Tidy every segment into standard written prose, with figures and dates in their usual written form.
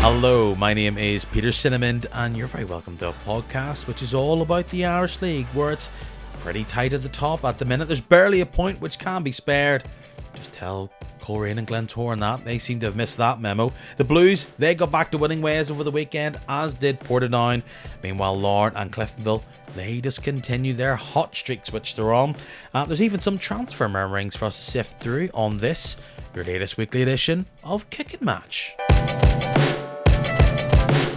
Hello, my name is Peter Cinnamon, and you're very welcome to a podcast which is all about the Irish League, where it's pretty tight at the top at the minute. There's barely a point which can be spared. Just tell Coleraine and Glentoran that. They seem to have missed that memo. The Blues, they got back to winning ways over the weekend, as did Portadown. Meanwhile, Larne and Cliftonville, they just continue their hot streaks which they're on. There's even some transfer murmurings for us to sift through on this, your latest weekly edition of Kicking Match.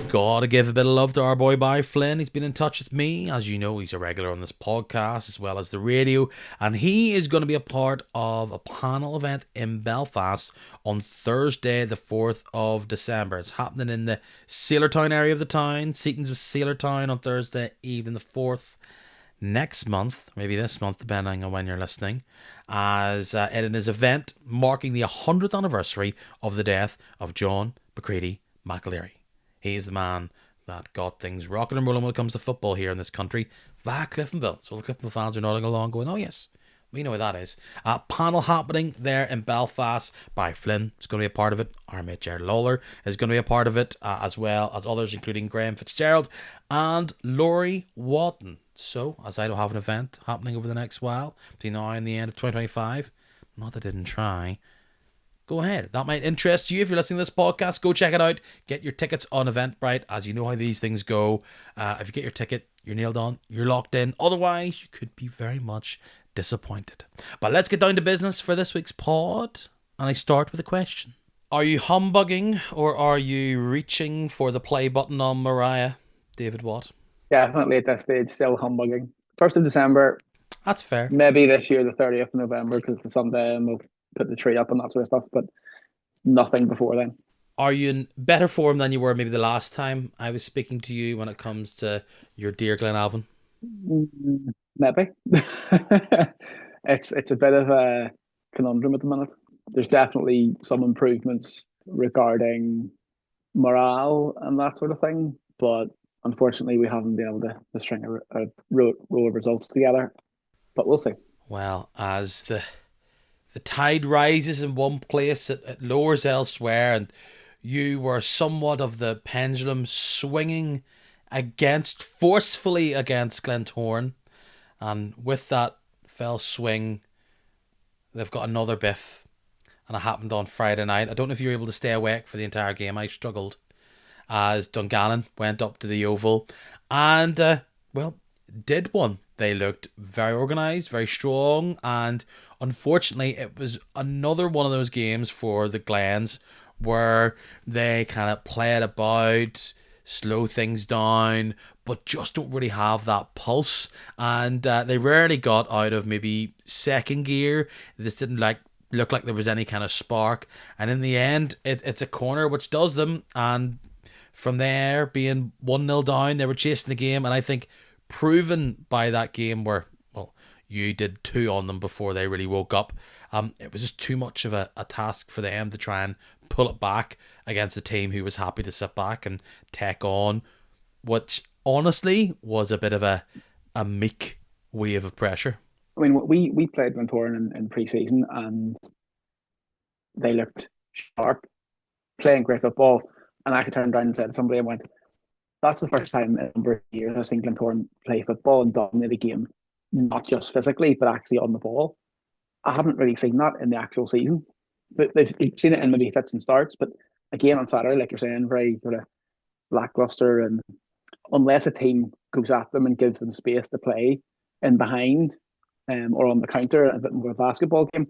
Gotta give a bit of love to our boy Barry Flynn. He's been in touch with me. As you know, he's a regular on this podcast as well as the radio, and he is going to be a part of a panel event in Belfast on Thursday the 4th of December. It's happening in the Sailortown area of the town. Seaton's with Sailortown on Thursday evening the 4th. Next month, maybe this month depending on when you're listening, as in his event marking the 100th anniversary of the death of John McCready McAleary. He's the man that got things rocking and rolling when it comes to football here in this country via Cliftonville. So the Cliftonville fans are nodding along going, oh yes, we know what that is. A panel happening there in Belfast. Barry Flynn is going to be a part of it. Our mate Jared Lawler is going to be a part of it, as well as others including Graham Fitzgerald and Laurie Watton. So, as I don't have an event happening over the next while, between now and the end of 2025, not that I didn't try, go ahead. That might interest you. If you're listening to this podcast, go check it out. Get your tickets on Eventbrite, as you know how these things go. If you get your ticket, you're nailed on, you're locked in. Otherwise, you could be very much disappointed. But let's get down to business for this week's pod. And I start with a question. Are you humbugging or are you reaching for the play button on Mariah, David Watt? Definitely at this stage, still humbugging. 1st of December. That's fair. Maybe this year, the 30th of November, because it's a Sunday and we'll put the tree up and that sort of stuff, but nothing before then. Are you in better form than you were maybe the last time I was speaking to you when it comes to your dear Glenalvon? Maybe. It's a bit of a conundrum at the minute. There's definitely some improvements regarding morale and that sort of thing, but unfortunately we haven't been able to string a row of results together, but we'll see. Well, as the tide rises in one place, it lowers elsewhere, and you were somewhat of the pendulum swinging forcefully against Glentoran, and with that fell swing, they've got another biff, and it happened on Friday night. I don't know if you were able to stay awake for the entire game. I struggled, as Dungannon went up to the Oval, and, did one. They looked very organised, very strong, and unfortunately it was another one of those games for the Glens where they kind of play it about, slow things down, but just don't really have that pulse, and they rarely got out of maybe second gear. This didn't look like there was any kind of spark, and in the end it's a corner which does them, and from there, being 1-0 down, they were chasing the game, and I think proven by that game where, well, you did 2 on them before they really woke up. It was just too much of a task for them to try and pull it back against a team who was happy to sit back and take on, which honestly was a bit of a meek wave of pressure. I mean, we played Glentoran in pre-season and they looked sharp, playing great football, and I actually turned around and said to somebody and went, that's the first time in a number of years I've seen Glentoran play football and dominate a game, not just physically, but actually on the ball. I haven't really seen that in the actual season. But they've seen it in maybe fits and starts. But again, on Saturday, like you're saying, very sort of lackluster. And unless a team goes at them and gives them space to play in behind or on the counter, a bit more of a basketball game,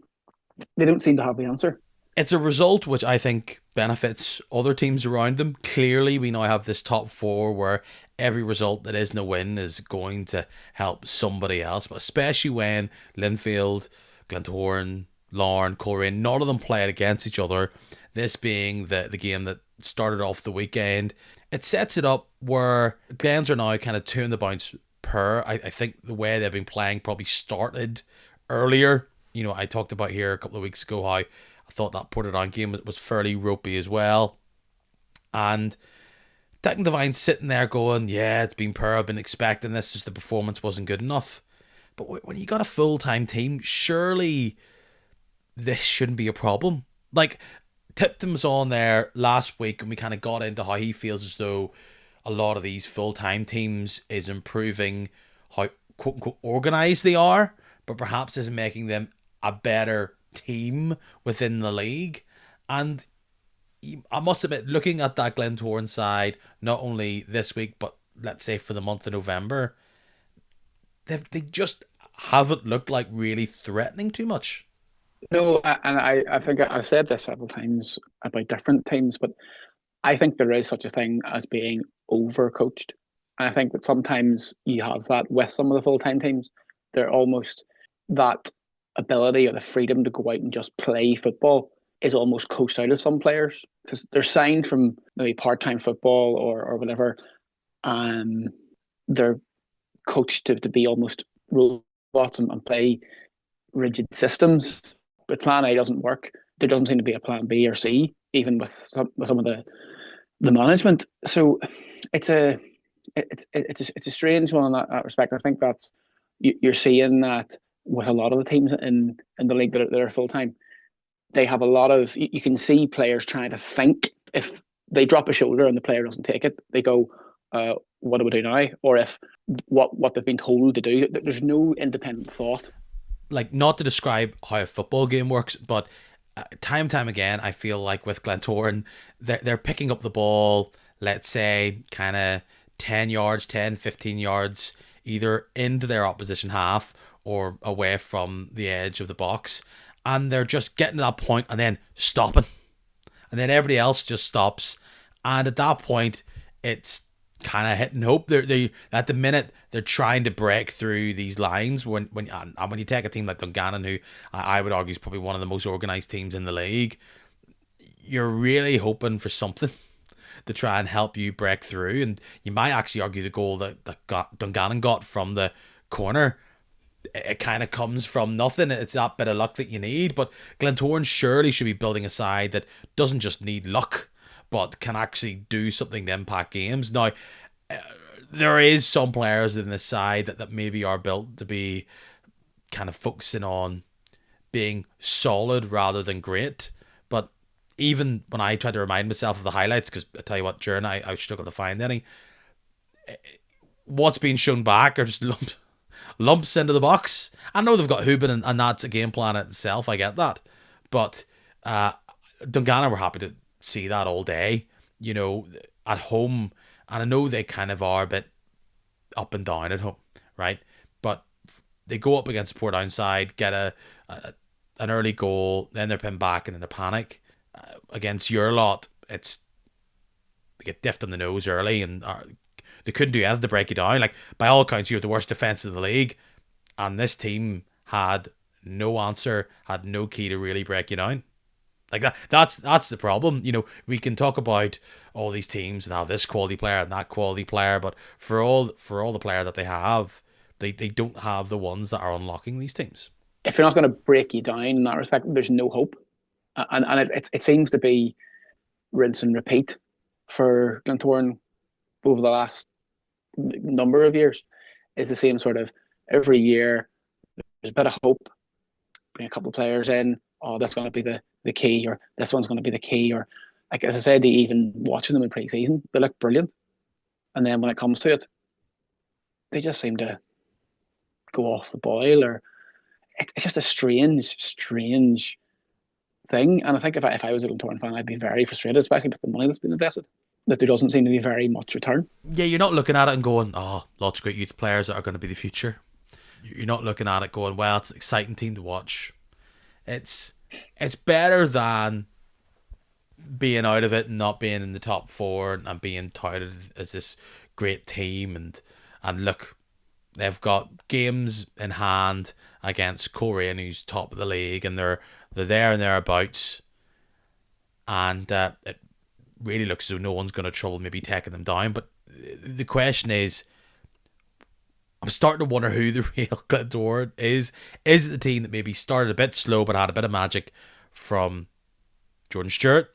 they don't seem to have the answer. It's a result which I think benefits other teams around them. Clearly, we now have this top 4 where every result that isn't a win is going to help somebody else, but especially when Linfield, Glentoran, Larne, Coleraine, none of them played against each other, this being the game that started off the weekend, it sets it up where Glens are now kind of 2 in the bounce per. I think the way they've been playing probably started earlier. You know, I talked about here a couple of weeks ago how I thought that Portadown game was fairly ropey as well. And Declan Devine's sitting there going, yeah, it's been poor, I've been expecting this, just the performance wasn't good enough. But when you got a full-time team, surely this shouldn't be a problem. Like, Tipton's on there last week, and we kind of got into how he feels as though a lot of these full-time teams is improving how quote-unquote organised they are, but perhaps isn't making them a better team within the league. And I must admit, looking at that Glentoran side, not only this week, but let's say for the month of November, they just haven't looked like really threatening too much. No, and I think I've said this several times about different teams, but I think there is such a thing as being overcoached. And I think that sometimes you have that with some of the full time teams. They're almost that ability or the freedom to go out and just play football is almost coached out of some players because they're signed from maybe part time football or whatever. They're coached to be almost robots and play rigid systems. But plan A doesn't work. There doesn't seem to be a plan B or C, even with some of the management. So it's a it's a strange one in that respect. I think that's you're seeing that with a lot of the teams in the league that are full time. They have a lot of you can see players trying to think. If they drop a shoulder and the player doesn't take it, they go, "What do we do now?" Or if what they've been told to do, there's no independent thought. Like, not to describe how a football game works, but time and time again, I feel like with Glentoran, they're picking up the ball, let's say, kind of 10 yards, 10, 15 yards, either into their opposition half or away from the edge of the box. And they're just getting to that point and then stopping. And then everybody else just stops. And at that point, it's kind of hitting hope. They at the minute they're trying to break through these lines when you take a team like Dungannon, who I would argue is probably one of the most organised teams in the league, you're really hoping for something to try and help you break through. And you might actually argue the goal that Dungannon got from the corner, it kind of comes from nothing. It's that bit of luck that you need. But Glentoran surely should be building a side that doesn't just need luck, but can actually do something to impact games. Now, there is some players in this side that maybe are built to be kind of focusing on being solid rather than great. But even when I try to remind myself of the highlights, because I tell you what, during I struggle to find any, what's being shown back are just lumps into the box. I know they've got Hubin and that's a game plan itself, I get that. But Dungannon were happy to see that all day, at home. And I know they kind of are a bit up and down at home, right? But they go up against Portadown side, get an early goal, then they're pinned back and in a panic. Against your lot, they get diffed on the nose early and they couldn't do anything to break you down. Like, by all accounts, you have the worst defence in the league, and this team had no answer, had no key to really break you down. Like that's the problem. We can talk about all these teams and have this quality player and that quality player, but for all the player that they have, they don't have the ones that are unlocking these teams. If you're not going to break you down in that respect, there's no hope. And it seems to be rinse and repeat for Glentoran over the last number of years. Is the same sort of every year. There's a bit of hope. Bring a couple of players in. Oh, that's going to be the key, or this one's going to be the key, or like as I said, even watching them in pre-season, they look brilliant, and then when it comes to it, they just seem to go off the boil, or it's just a strange thing. And I think if I was a Glentoran fan, I'd be very frustrated, especially with the money that's been invested, that there doesn't seem to be very much return. Yeah, you're not looking at it and going, oh, lots of great youth players that are going to be the future. You're not looking at it going, well, it's an exciting team to watch. It's better than being out of it and not being in the top four and being touted as this great team. And look, they've got games in hand against Coleraine, who's top of the league, and they're there and thereabouts. And it really looks as though no one's going to trouble maybe taking them down. But the question is, I'm starting to wonder who the real Glentoran is. Is it the team that maybe started a bit slow but had a bit of magic from Jordan Stewart?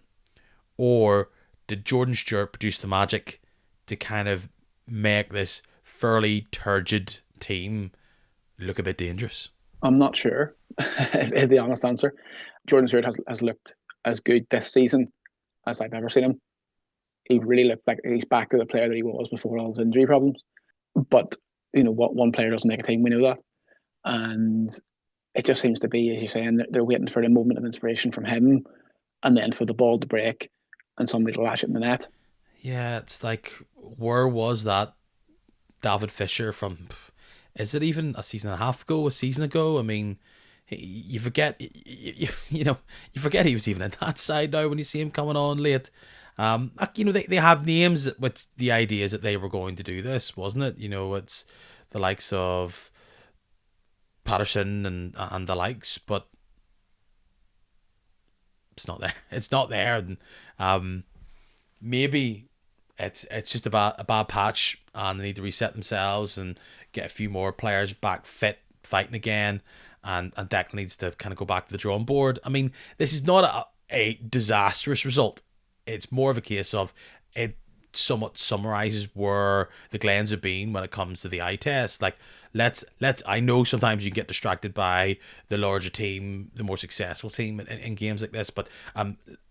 Or did Jordan Stewart produce the magic to kind of make this fairly turgid team look a bit dangerous? I'm not sure, is the honest answer. Jordan Stewart has looked as good this season as I've ever seen him. He really looked like he's back to the player that he was before all his injury problems. But what one player doesn't make a team, we know that, and it just seems to be, as you're saying, they're waiting for the moment of inspiration from him, and then for the ball to break and somebody to lash it in the net. Yeah, it's like, where was that David Fisher from? Is it even a season and a half ago, a season ago? I mean, you forget, you forget he was even in that side now when you see him coming on late. They have names with the ideas that they were going to do this, wasn't it? It's the likes of Patterson and the likes, but it's not there. It's not there, and maybe it's just a bad patch, and they need to reset themselves and get a few more players back fit, fighting again, and Declan needs to kind of go back to the drawing board. I mean, this is not a disastrous result. It's more of a case of it somewhat summarizes where the Glens have been when it comes to the eye test. Like, let's I know sometimes you get distracted by the larger team, the more successful team in games like this, but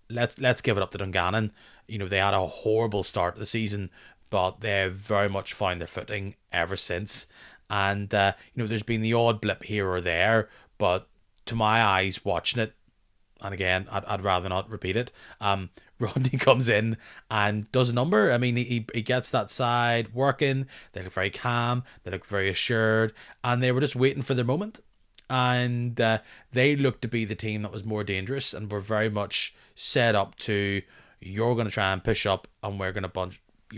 let's give it up to Dungannon. They had a horrible start to the season, but they've very much found their footing ever since. And there's been the odd blip here or there, but to my eyes, watching it, and again, I'd rather not repeat it. Rodney comes in and does a number. I mean, he gets that side working. They look very calm. They look very assured, and they were just waiting for their moment. And they looked to be the team that was more dangerous, and were very much set up to, you're going to try and push up, and we're going to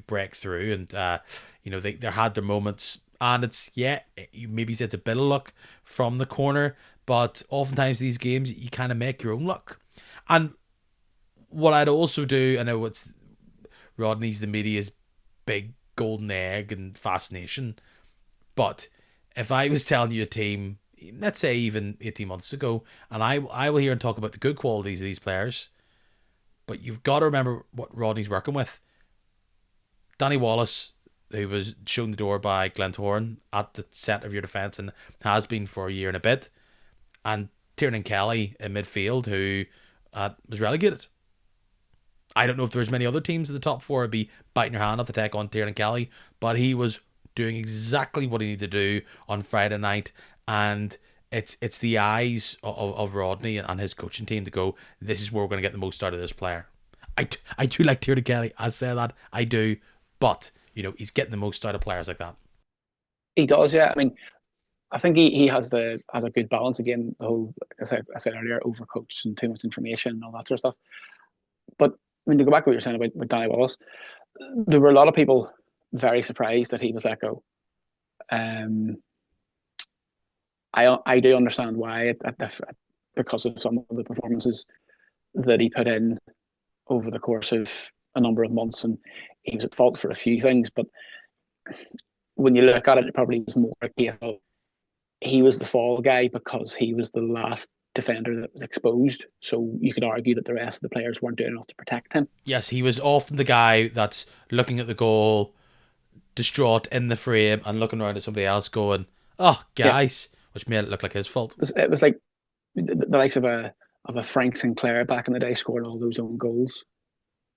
break through. And they had their moments, and maybe it's a bit of luck from the corner, but oftentimes these games you kind of make your own luck. And what I'd also do, I know it's Rodney's the media's big golden egg and fascination, but if I was telling you a team, let's say even 18 months ago, and I will hear and talk about the good qualities of these players, but you've got to remember what Rodney's working with. Danny Wallace, who was shown the door by Glentoran at the centre of your defence and has been for a year and a bit, and Tiernan Kelly in midfield, who was relegated. I don't know if there's many other teams in the top four would be biting your hand off to take on Tiernan Kelly, but he was doing exactly what he needed to do on Friday night, and it's the eyes of Rodney and his coaching team to go, this is where we're going to get the most out of this player. I do like Tiernan Kelly, I say that, I do, but he's getting the most out of players like that. He does, yeah. I mean, I think he has a good balance. Again, the whole, as I said earlier, overcoached and too much information and all that sort of stuff. But when you go back to what you're saying about Danny Wallace, there were a lot of people very surprised that he was let go. I do understand why, because of some of the performances that he put in over the course of a number of months, and he was at fault for a few things. But when you look at it, it probably was more a case of he was the fall guy because he was the last defender that was exposed. So you could argue that the rest of the players weren't doing enough to protect him. Yes, he was often the guy that's looking at the goal, distraught in the frame, and looking around at somebody else going, "Oh, guys," which made it look like his fault. It was like the likes of a Frank Sinclair back in the day scored all those own goals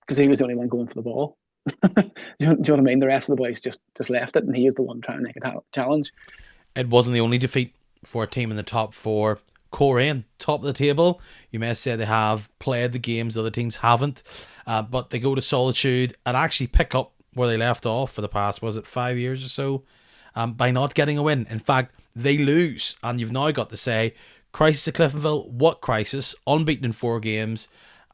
because he was the only one going for the ball. do you know what I mean? The rest of the boys just left it, and he was the one trying to make a challenge. It wasn't the only defeat for a team in the top four. Coleraine, top of the table. You may say they have played the games other teams haven't, but they go to Solitude and actually pick up where they left off for the past, was it 5 years or so, by not getting a win. In fact, they lose, and you've now got to say, crisis at Cliftonville, what crisis? Unbeaten in 4 games,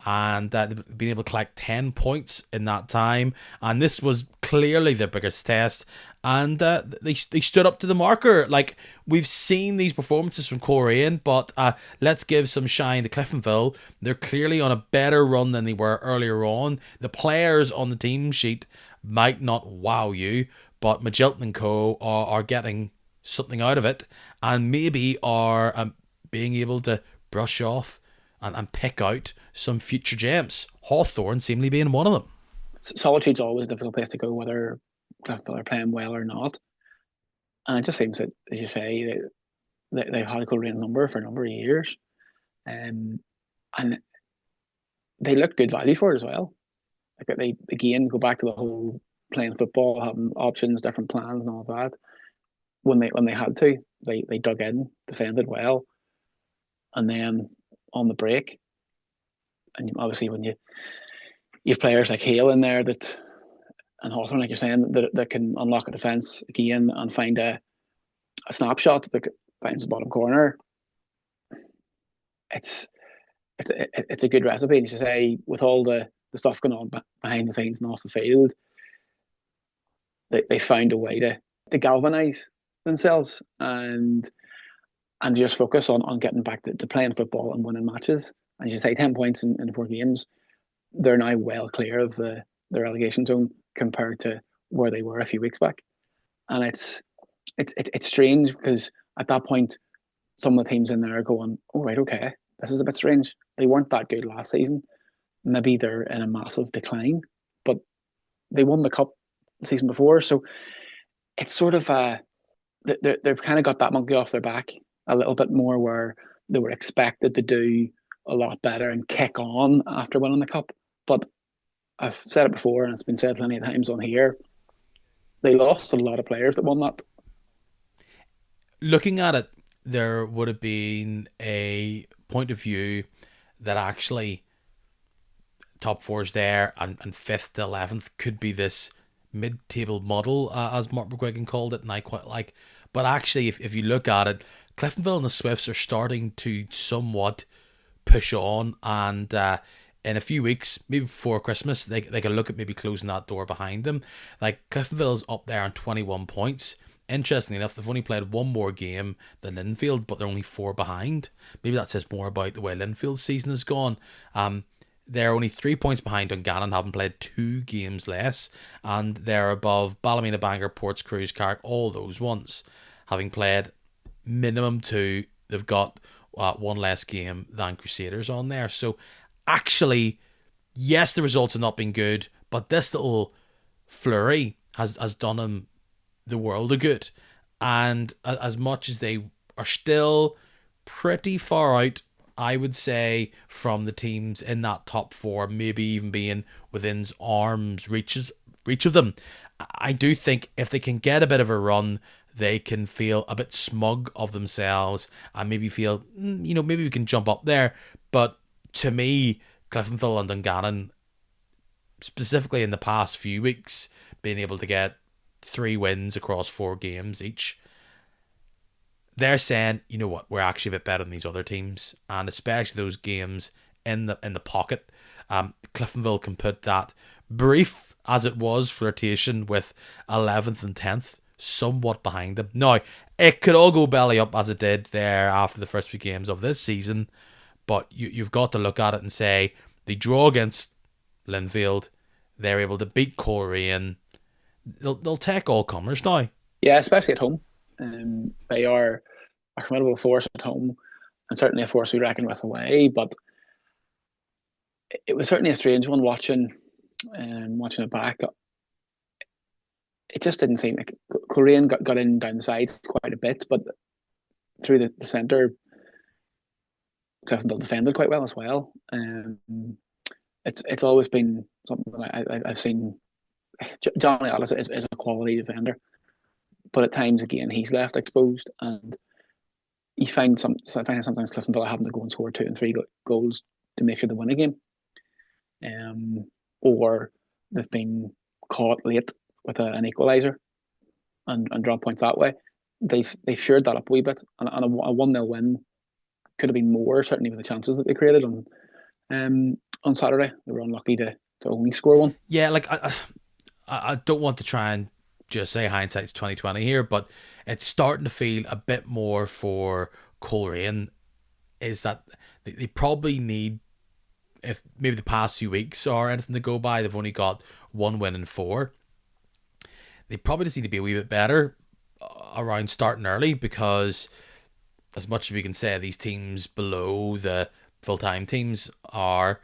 and they've been able to collect 10 points in that time, and this was clearly their biggest test, and they stood up to the marker. Like, we've seen these performances from Coleraine, but let's give some shine to Cliftonville. They're clearly on a better run than they were earlier on. The players on the team sheet might not wow you, but Magilton and Co are getting something out of it, and maybe are being able to brush off and pick out some future gems. Hawthorn seemingly being one of them. Solitude's always a difficult place to go, whether Cliftonville are playing well or not. And it just seems that, as you say, they've had a Coleraine number for a number of years. And they looked good value for it as well. Like they again go back to the whole playing football, having options, different plans, and all of that. When they had to, they dug in, defended well, and then on the break, and obviously when you have players like Hale in there that and Hawthorne, like you're saying, that can unlock a defence again and find a snapshot that finds the bottom corner. It's it's a good recipe. And as you say, with all the stuff going on behind the scenes and off the field, they found a way to galvanise themselves and just focus on getting back to playing football and winning matches. As you say, 10 points in 4 games, they're now well clear of the relegation zone compared to where they were a few weeks back. And it's strange because at that point, some of the teams in there are going, "Oh right, okay, this is a bit strange. They weren't that good last season. Maybe they're in a massive decline, but they won the cup the season before, so it's sort of they've kind of got that monkey off their back a little bit more, where they were expected to do a lot better and kick on after winning the cup. But I've said it before, and it's been said plenty of times on here. They lost a lot of players that won that. Looking at it, there would have been a point of view that actually top four's there and fifth to 11th could be this mid-table model, as Mark McGuigan called it, and I quite like. But actually, if you look at it, Cliftonville and the Swifts are starting to somewhat push on, and in a few weeks, maybe before Christmas, they can look at maybe closing that door behind them. Like, Cliftonville's up there on 21 points. Interestingly enough, they've only played one more game than Linfield, but they're only 4 behind. Maybe that says more about the way Linfield's season has gone. They're only 3 points behind Dungannon, having played 2 games less, and they're above Ballymena, Bangor, Ports, Crues, Carrick, all those ones, having played minimum 2. They've got one less game than Crusaders on there. So actually, yes, the results have not been good, but this little flurry has done them the world of good. And as much as they are still pretty far out, I would say, from the teams in that top 4, maybe even being within arm's reach of them, I do think if they can get a bit of a run, they can feel a bit smug of themselves and maybe feel, maybe we can jump up there. But to me, Cliftonville and Dungannon, specifically in the past few weeks, being able to get 3 wins across 4 games each, they're saying, you know what, we're actually a bit better than these other teams, and especially those games in the pocket. Cliftonville can put that brief as it was flirtation with 11th and 10th somewhat behind them. Now, it could all go belly up as it did there after the first few games of this season, but you've got to look at it and say they draw against Linfield, they're able to beat Coleraine. They'll take all comers now. Yeah, especially at home. They are a formidable force at home, and certainly a force we reckon with away. But it was certainly a strange one watching it back. It just didn't seem like Coleraine got in down the sides quite a bit, but through the centre, Cliftonville defended quite well as well. It's always been something that I've seen. Johnny Alice is a quality defender, but at times again he's left exposed, and you find sometimes Cliftonville are having to go and score 2 and 3 goals to make sure they win a game, or they've been caught late with an equaliser and drop points that way. They've shared that up a wee bit, and a 1-0 win could have been more, certainly with the chances that they created on Saturday. They were unlucky to only score 1. Yeah, like I don't want to try and just say hindsight's 2020 here, but it's starting to feel a bit more for Coleraine is that they probably need, if maybe the past few weeks or anything to go by, they've only got 1 win in 4. They probably just need to be a wee bit better around starting early, because as much as we can say these teams below the full-time teams are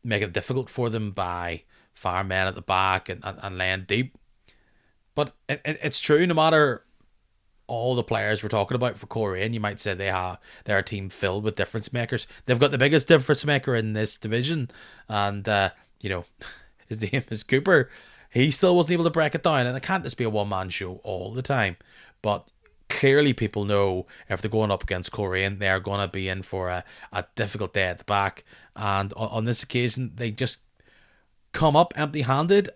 making it difficult for them by firemen at the back and laying deep. But it's true, no matter all the players we're talking about for Coleraine, you might say they're a team filled with difference makers. They've got the biggest difference maker in this division, and you know, his name is Cooper. He still wasn't able to break it down, and it can't just be a one man show all the time. But clearly, people know if they're going up against Coleraine, they're going to be in for a difficult day at the back. And on this occasion, they just come up empty handed.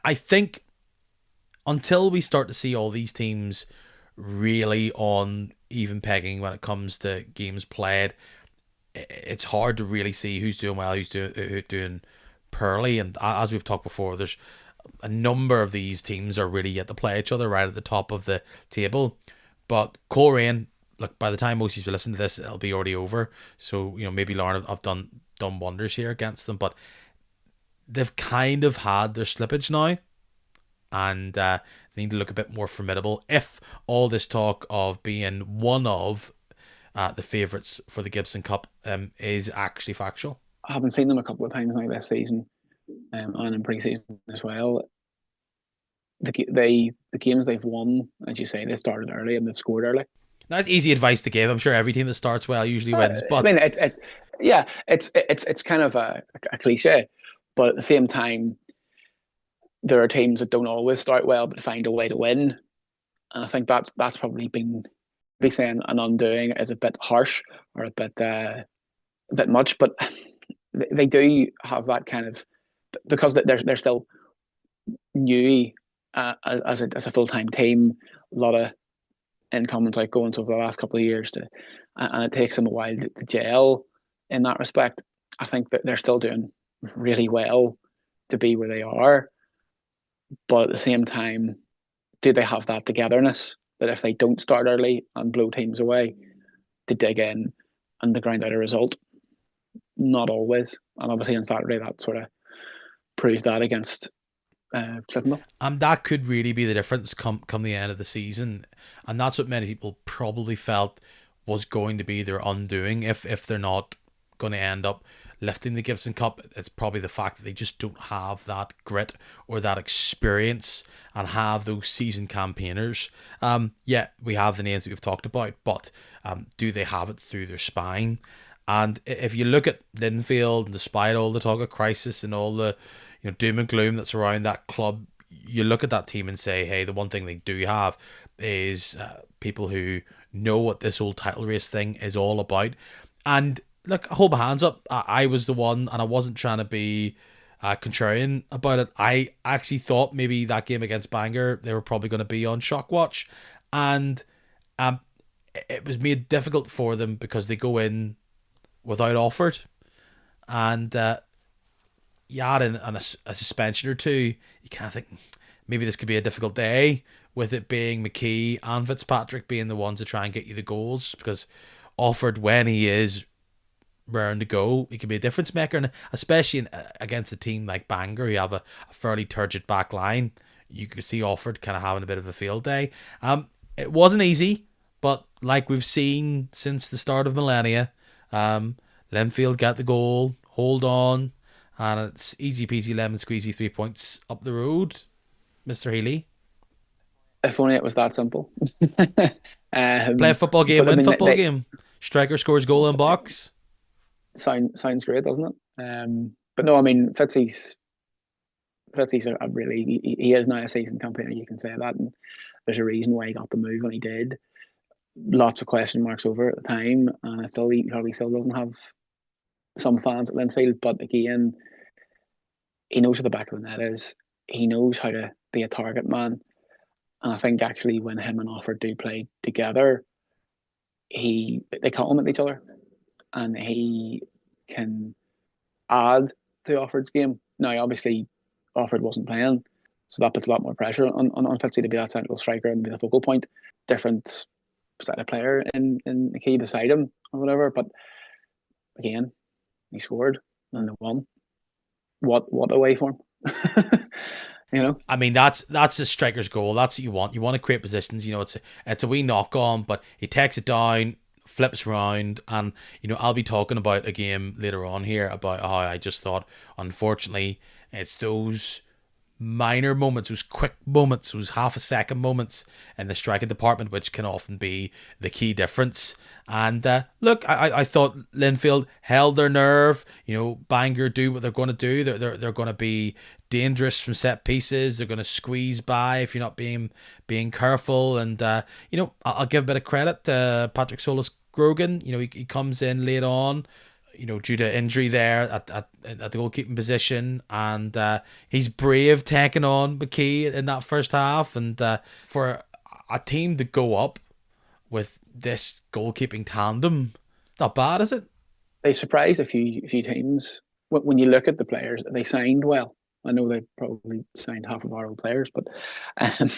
I think until we start to see all these teams really on even pegging when it comes to games played, it's hard to really see who's doing well, who's doing poorly. And as we've talked before, there's a number of these teams are really yet to play each other right at the top of the table. But Coleraine, look, by the time most of you listen to this, it'll be already over. So, maybe Larne have done wonders here against them, but they've kind of had their slippage now, and they need to look a bit more formidable if all this talk of being one of the favourites for the Gibson Cup is actually factual. I haven't seen them a couple of times now this season, and in pre-season as well. The games they've won, as you say, they started early and they've scored early. That's easy advice to give. I'm sure every team that starts well usually wins. But I mean, it's kind of a cliche, but at the same time, there are teams that don't always start well but find a way to win, and I think that's probably been saying an undoing is a bit harsh or a bit much, but they do have that kind of, because they're still new as a full-time team. A lot of incomings outgoings over the last couple of years and it takes them a while to gel in that respect. I think that they're still doing really well to be where they are, but at the same time, do they have that togetherness that if they don't start early and blow teams away, to dig in and to grind out a result? Not always, and obviously on Saturday that sort of proves that against Cliftonville. That could really be the difference come the end of the season, and that's what many people probably felt was going to be their undoing if they're not going to end up lifting the Gibson Cup. It's probably the fact that they just don't have that grit or that experience and have those seasoned campaigners. Yeah, we have the names that we've talked about, but do they have it through their spine? And if you look at Linfield, and despite all the talk of crisis and all the doom and gloom that's around that club, you look at that team and say, hey, the one thing they do have is people who know what this whole title race thing is all about. And look, hold my hands up. I was the one, and I wasn't trying to be contrarian about it. I actually thought maybe that game against Bangor, they were probably going to be on shock watch. And it was made difficult for them because they go in without Offord. And you add in a suspension or two, you kind of think maybe this could be a difficult day, with it being McKee and Fitzpatrick being the ones to try and get you the goals, because Offord, when he is raring to go, he can be a difference maker, and especially against a team like Bangor, you have a fairly turgid back line. You could see Offord kind of having a bit of a field day. It wasn't easy, but like we've seen since the start of millennia, Linfield got the goal, hold on, and it's easy peasy lemon squeezy 3 points up the road, Mr. Healy. If only it was that simple. Play a football game, win football game. Striker scores goal in box. Sounds great, doesn't it? But no, I mean, Fitzy's a really, he is now a seasoned campaigner, you can say that, and there's a reason why he got the move when he did. Lots of question marks over at the time, and he probably still doesn't have some fans at Linfield, but again, he knows where the back of the net is. He knows how to be a target man, and I think actually when him and Offord do play together, they complement each other, and he can add to Offord's game. Now, obviously, Offord wasn't playing, so that puts a lot more pressure on Fitzy to be that central striker and be the focal point. Different set of player in the key beside him or whatever, but again, he scored and they won. What a way for him. I mean, that's a striker's goal. That's what you want. You want to create positions. It's a wee knock on, but he takes it down, flips round, and I'll be talking about a game later on here about how I just thought, unfortunately, it's those minor moments, those quick moments, those half a second moments in the striking department, which can often be the key difference. And look, I thought Linfield held their nerve. Bangor do what they're going to do. They're going to be dangerous from set pieces. They're going to squeeze by if you're not being careful. And I'll give a bit of credit to Patrick Solis Grogan. He comes in late on, due to injury there at the goalkeeping position, and he's brave taking on McKee in that first half. And for a team to go up with this goalkeeping tandem, it's not bad, is it? They surprised a few teams. When you look at the players, they signed well. I know they probably signed half of our old players, but um,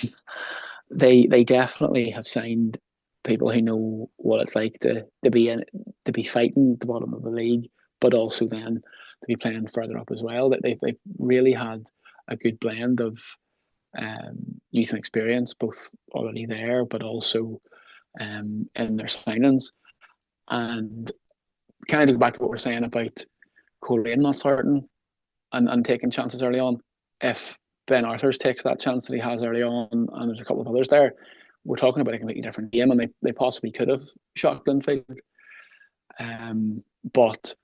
they definitely have signed people who know what it's like to be fighting the bottom of the league, but also then to be playing further up as well. That they've really had a good blend of youth and experience, both already there, but also in their signings. And kind of go back to what we're saying about Coleraine not starting and taking chances early on. If Ben Arthurs takes that chance that he has early on, and there's a couple of others there, we're talking about a completely different game, and they possibly could have shocked Linfield. But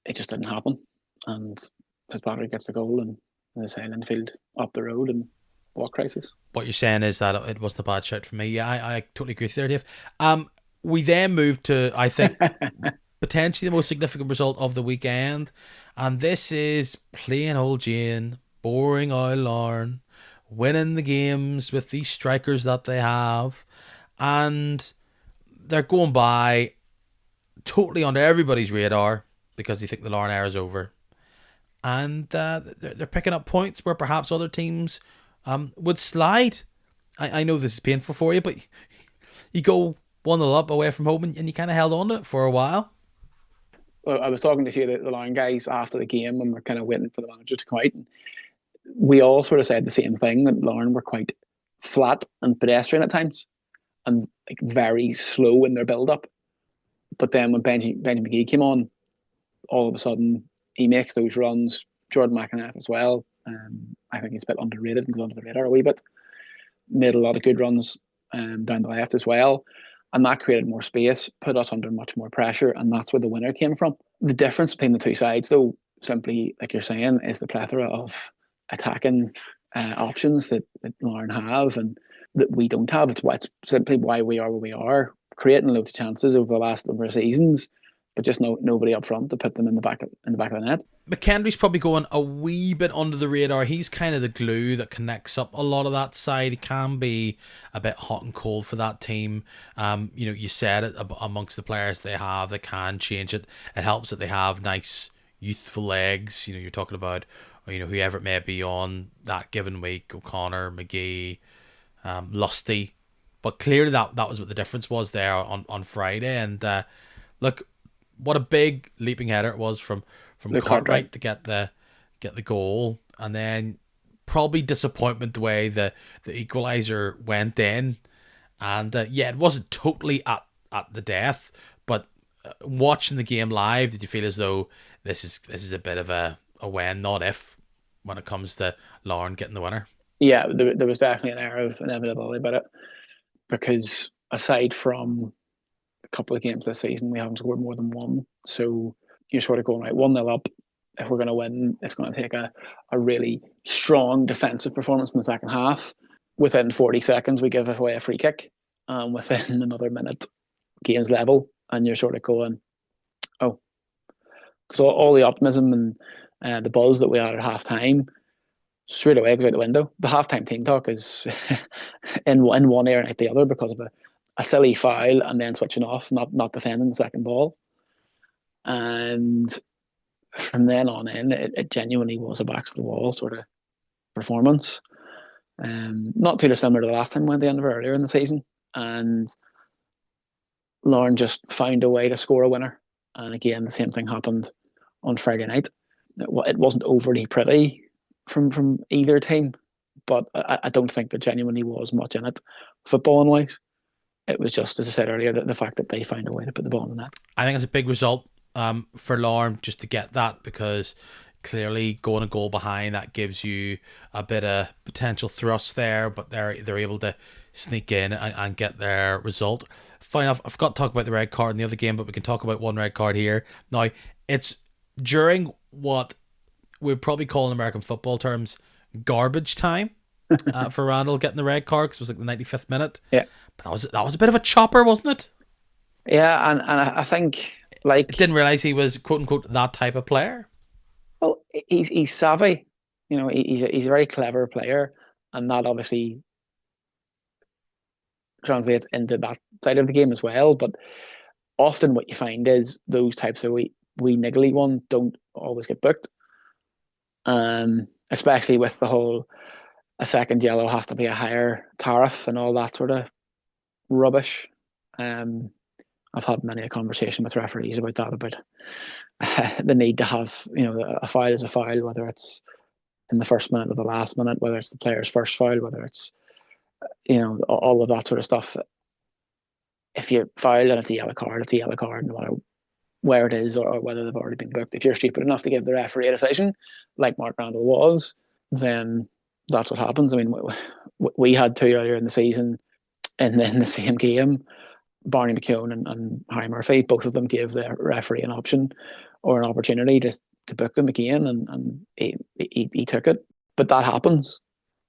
it just didn't happen. And Fitzpatrick gets the goal, and as I say, Linfield up the road, and what crisis. What you're saying is that it wasn't a bad shout for me. Yeah, I totally agree with you there, Dave. We then moved to, I think, potentially the most significant result of the weekend, and this is plain old Jane, boring old Larne, winning the games with these strikers that they have, and they're going by totally under everybody's radar because they think the Larne era is over, and they're picking up points where perhaps other teams would slide. I know this is painful for you, but you go 1-0 up away from home, and you kind of held on to it for a while. Well, I was talking to a few of the Larne guys after the game, and we're kind of waiting for the manager to come out, and we all sort of said the same thing, that Larne were quite flat and pedestrian at times, and like very slow in their build-up. But then when Benji McGee came on, all of a sudden he makes those runs. Jordan McAnaff as well. I think he's a bit underrated and goes under the radar a wee bit. Made a lot of good runs down the left as well. And that created more space, put us under much more pressure, and that's where the winner came from. The difference between the two sides, though, simply, like you're saying, is the plethora of attacking options that Larne have and that we don't have. It's simply why we are where we are, creating loads of chances over the last number of seasons, but just nobody up front to put them in the back of the net. McKendry's probably going a wee bit under the radar. He's kind of the glue that connects up a lot of that side. He can be a bit hot and cold for that team. You said it, amongst the players they have, they can change it. It helps that they have nice youthful legs. You're talking about whoever it may be on that given week, O'Connor, McGee, Lusty. But clearly that was what the difference was there on Friday. And look, what a big leaping header it was from Cartwright to get the goal, and then probably disappointment the way the equaliser went in, and it wasn't totally at the death, but watching the game live, did you feel as though this is a bit of a when, not if, when it comes to Larne getting the winner? Yeah, there was definitely an air of inevitability about it, because aside from a couple of games this season, we haven't scored more than one. So you're sort of going, right, 1-0 up. If we're going to win, it's going to take a really strong defensive performance in the second half. Within 40 seconds, we give away a free kick. Within another minute, game's level. And you're sort of going, oh. Because all the optimism and the buzz that we had at half-time straight away goes out the window. The half-time team talk is in one ear and out the other because of a silly foul and then switching off, not defending the second ball. And from then on in, it genuinely was a backs to the wall sort of performance. Not too dissimilar to the last time we went the end of earlier in the season. And Larne just found a way to score a winner. And again, the same thing happened on Friday night. It wasn't overly pretty from either team, but I don't think there genuinely was much in it, footballing wise. It was just, as I said earlier, the fact that they found a way to put the ball in the net. I think it's a big result for Larne just to get that, because clearly going a goal behind, that gives you a bit of potential thrust there, but they're able to sneak in and get their result. Fine enough, I forgot to talk about the red card in the other game, but we can talk about one red card here. Now, it's during what we'd probably call in American football terms garbage time for Randall getting the red card, because it was like the 95th minute. Yeah. But that was a bit of a chopper, wasn't it? Yeah, and I think I didn't realise he was quote unquote that type of player. well, he's savvy. You know, he's a very clever player, and that obviously translates into that side of the game as well. But often what you find is those types of wee niggly ones don't always get booked. Especially with the whole a second yellow has to be a higher tariff and all that sort of rubbish. I've had many a conversation with referees about that, about the need to have, a foul is a foul, whether it's in the first minute or the last minute, whether it's the player's first foul, whether it's, all of that sort of stuff. If you foul and it's a yellow card, it's a yellow card, no matter where it is or whether they've already been booked. If you're stupid enough to give the referee a decision, like Mark Randall was, then that's what happens. I mean, we had two earlier in the season, and then the same game, Barney McKeown and Harry Murphy, both of them gave the referee an option or an opportunity to book them again, and he took it. But that happens.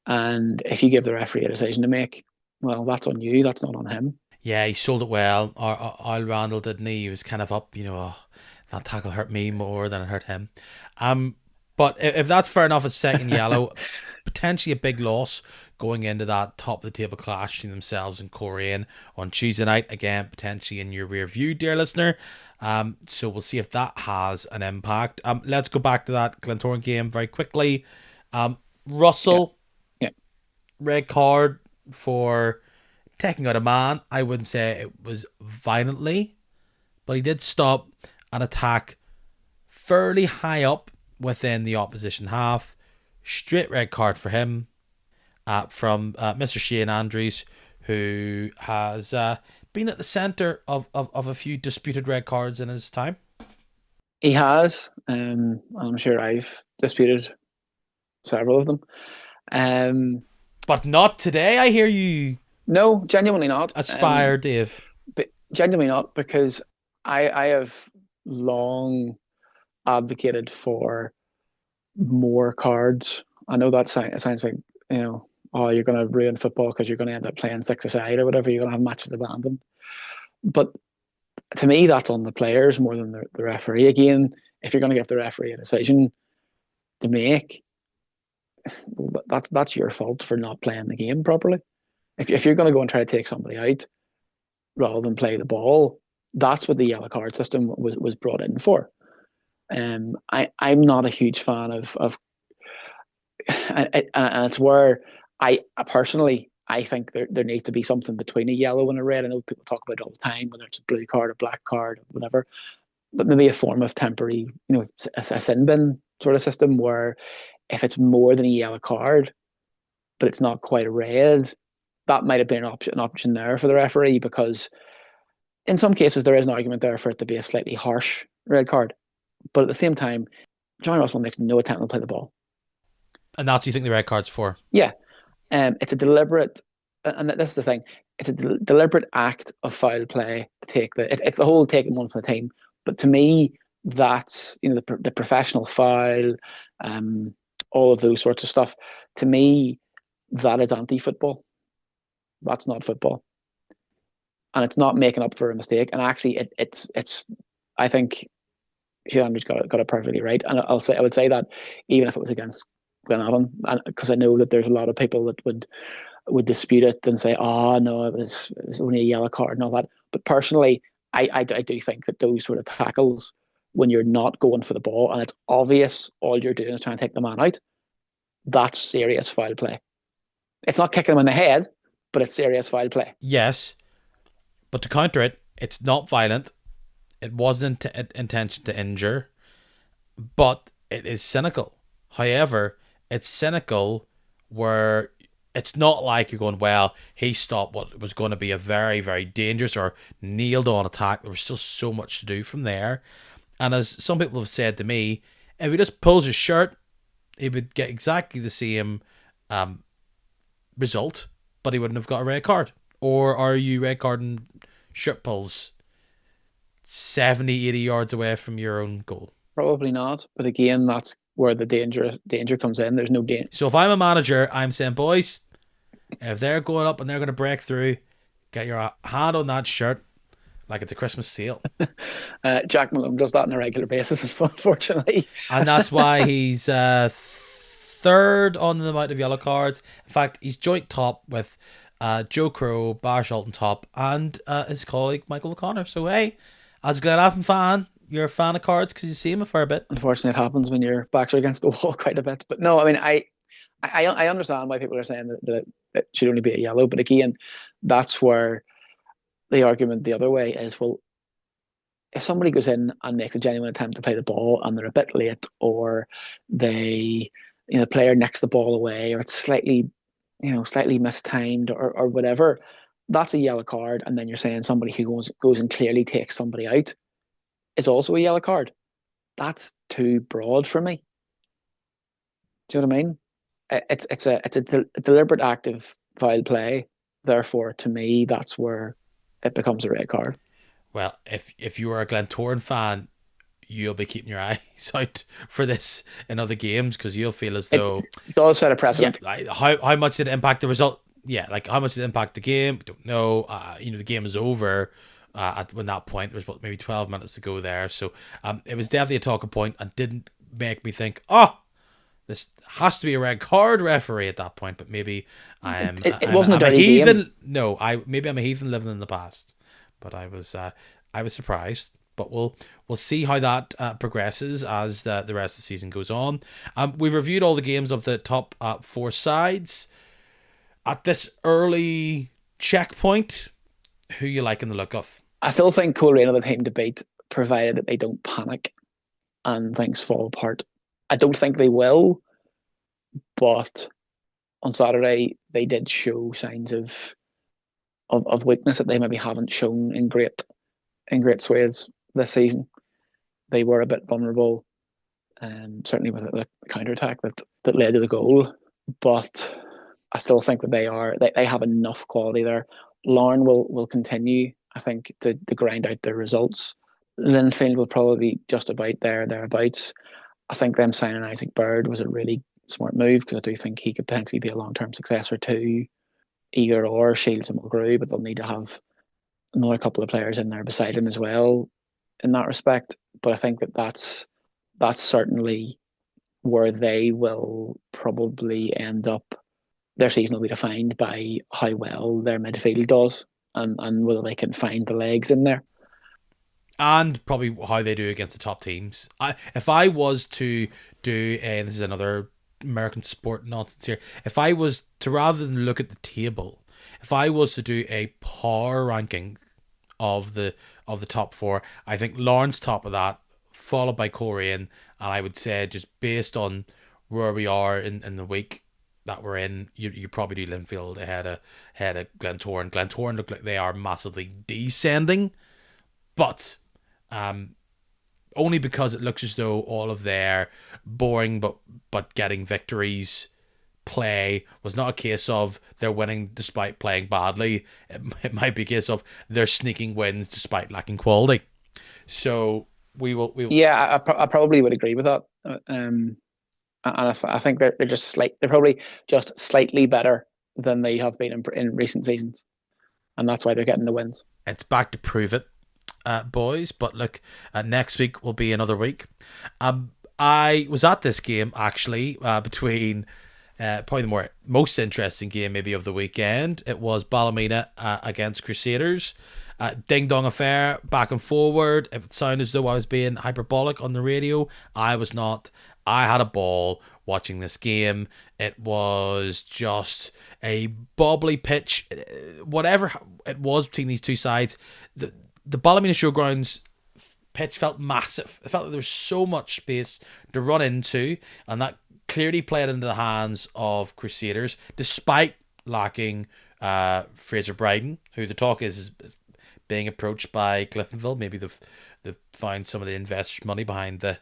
And if you give the referee a decision to make, well, that's on you. That's not on him. Yeah, he sold it well. Al Randall, didn't he? He was kind of up, that tackle hurt me more than it hurt him. But if that's fair enough, a second yellow, potentially a big loss going into that top of the table clash between themselves and Coleraine on Tuesday night. Again, potentially in your rear view, dear listener. So we'll see if that has an impact. Let's go back to that Glentoran game very quickly. Russell, yeah. Red card for taking out a man. I wouldn't say it was violently, but he did stop an attack fairly high up within the opposition half. Straight red card for him from Mr. Shane Andrews, who has been at the centre of a few disputed red cards in his time. He has. I'm sure I've disputed several of them. But not today, I hear you. No, genuinely not. Aspire, Dave. But genuinely not, because I have long advocated for more cards. I know that sounds like, oh, you're going to ruin football because you're going to end up playing six-a-side or whatever. You're going to have matches abandoned. But to me, that's on the players more than the referee. Again, if you're going to give the referee a decision to make, well, that's your fault for not playing the game properly. If you're going to go and try to take somebody out rather than play the ball, that's what the yellow card system was brought in for. I'm not a huge fan of and it's where I personally think there needs to be something between a yellow and a red. I know people talk about it all the time, whether it's a blue card or black card or whatever, but maybe a form of temporary, a sin bin sort of system where if it's more than a yellow card, but it's not quite a red, that might have been an option there for the referee, because in some cases there is an argument there for it to be a slightly harsh red card. But at the same time, John Russell makes no attempt to play the ball. And that's what you think the red card's for? Yeah. It's a deliberate, and this is the thing, it's a deliberate act of foul play to take it's the whole taking one for the team. But to me, that's, the professional foul, all of those sorts of stuff. To me, that is anti-football. That's not football. And it's not making up for a mistake. And actually, it's I think Shane Andrews got it perfectly right. And I would say that even if it was against Glenavon, because I know that there's a lot of people that would dispute it and say, oh no, it was only a yellow card and all that. But personally, I do think that those sort of tackles, when you're not going for the ball and it's obvious all you're doing is trying to take the man out, that's serious foul play. It's not kicking him in the head, but it's serious foul play. Yes, but to counter it, it's not violent. It wasn't intention to injure, but it is cynical. However, it's cynical where it's not like you're going, well, he stopped what was going to be a very, very dangerous or nailed on attack. There was still so much to do from there. And as some people have said to me, If he just pulls his shirt, he would get exactly the same result, but he wouldn't have got a red card. Or are you red carding shirt pulls 70, 80 yards away from your own goal? Probably not. But again, that's where the danger comes in. There's no danger. So if I'm a manager, I'm saying, boys, if they're going up and they're going to break through, get your hand on that shirt like it's a Christmas sale. Jack Malone does that on a regular basis, unfortunately. And that's why he's third on the amount of yellow cards. In fact, he's joint top with Joe Crow, Bar Shelton top, and his colleague Michael O'Connor. So hey, as a Glenafton fan, you're a fan of cards because you see him a fair bit. Unfortunately, it happens when your backs are against the wall quite a bit. But no, I mean, I understand why people are saying that it should only be a yellow. But again, that's where the argument the other way is, well, if somebody goes in and makes a genuine attempt to play the ball and they're a bit late, or the player nicks the ball away, or it's slightly mistimed, or whatever, that's a yellow card. And then you're saying somebody who goes and clearly takes somebody out is also a yellow card. That's too broad for me. Do you know what I mean? It's a deliberate act of foul play. Therefore, to me, that's where it becomes a red card. Well, if you are a Glentoran fan, you'll be keeping your eyes out for this in other games because you'll feel as though it does set a precedent. Yeah, like how much did it impact the result? Yeah, like how much did it impact the game? Don't know. The game is over. When that point, there was maybe 12 minutes to go there. So it was definitely a talking point and didn't make me think, oh, this has to be a red card, referee, at that point. But maybe it wasn't a dirty heathen. game. No, maybe I'm a heathen living in the past. But I was surprised. But we'll see how that progresses as the rest of the season goes on. We've reviewed all the games of the top 4 sides. At this early checkpoint, who you like in the look of? I still think Coleraine are the team to beat, provided that they don't panic and things fall apart. I don't think they will, but on Saturday they did show signs of weakness that they maybe haven't shown in great swathes this season. They were a bit vulnerable, certainly with the counter-attack that led to the goal. But I still think that they have enough quality there. Larne will continue, I think, to grind out their results. Linfield will probably be just about thereabouts. I think them signing Isaac Bird was a really smart move because I do think he could potentially be a long-term successor to either or Shields and Mulgrew, but they'll need to have another couple of players in there beside him as well in that respect. But I think that's certainly where they will probably end up. Their season will be defined by how well their midfield does and whether they can find the legs in there. And probably how they do against the top teams. If I was to do, and this is another American sport nonsense here, if I was to, rather than look at the table, if I was to do a power ranking of the top 4, I think Larne's top of that, followed by Coleraine, and I would say just based on where we are in the week that we're in, you probably do Linfield ahead of Glentoran. Glentoran look like they are massively descending, but only because it looks as though all of their boring but getting victories play was not a case of they're winning despite playing badly. It might be a case of they're sneaking wins despite lacking quality. So we will. Yeah, I probably would agree with that. And I think they're probably just slightly better than they have been in recent seasons, and that's why they're getting the wins. It's back to prove it, boys. But look, next week will be another week. I was at this game actually between probably the most interesting game maybe of the weekend. It was Ballymena against Crusaders. Ding dong affair, back and forward. If it sounded as though I was being hyperbolic on the radio, I was not. I had a ball watching this game. It was just a bobbly pitch. Whatever it was between these two sides, the Ballymena Showgrounds pitch felt massive. It felt like there was so much space to run into, and that clearly played into the hands of Crusaders, despite lacking Fraser Bryden, who the talk is being approached by Cliftonville. Maybe they've found some of the investors' money behind the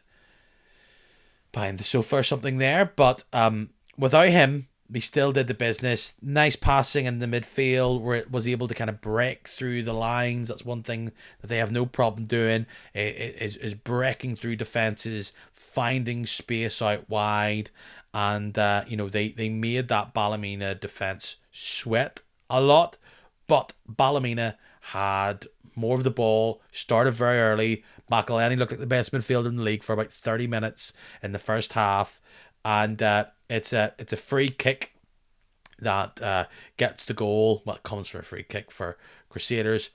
behind the sofa or something there. But without him, we still did the business. Nice passing in the midfield where it was able to kind of break through the lines. That's one thing that they have no problem doing, is breaking through defences, finding space out wide. And, they made that Ballymena defence sweat a lot. But Ballymena had more of the ball, started very early. McElhenney looked like the best midfielder in the league for about 30 minutes in the first half. And it's a free kick that gets the goal. Well, it comes from a free kick for Crusaders.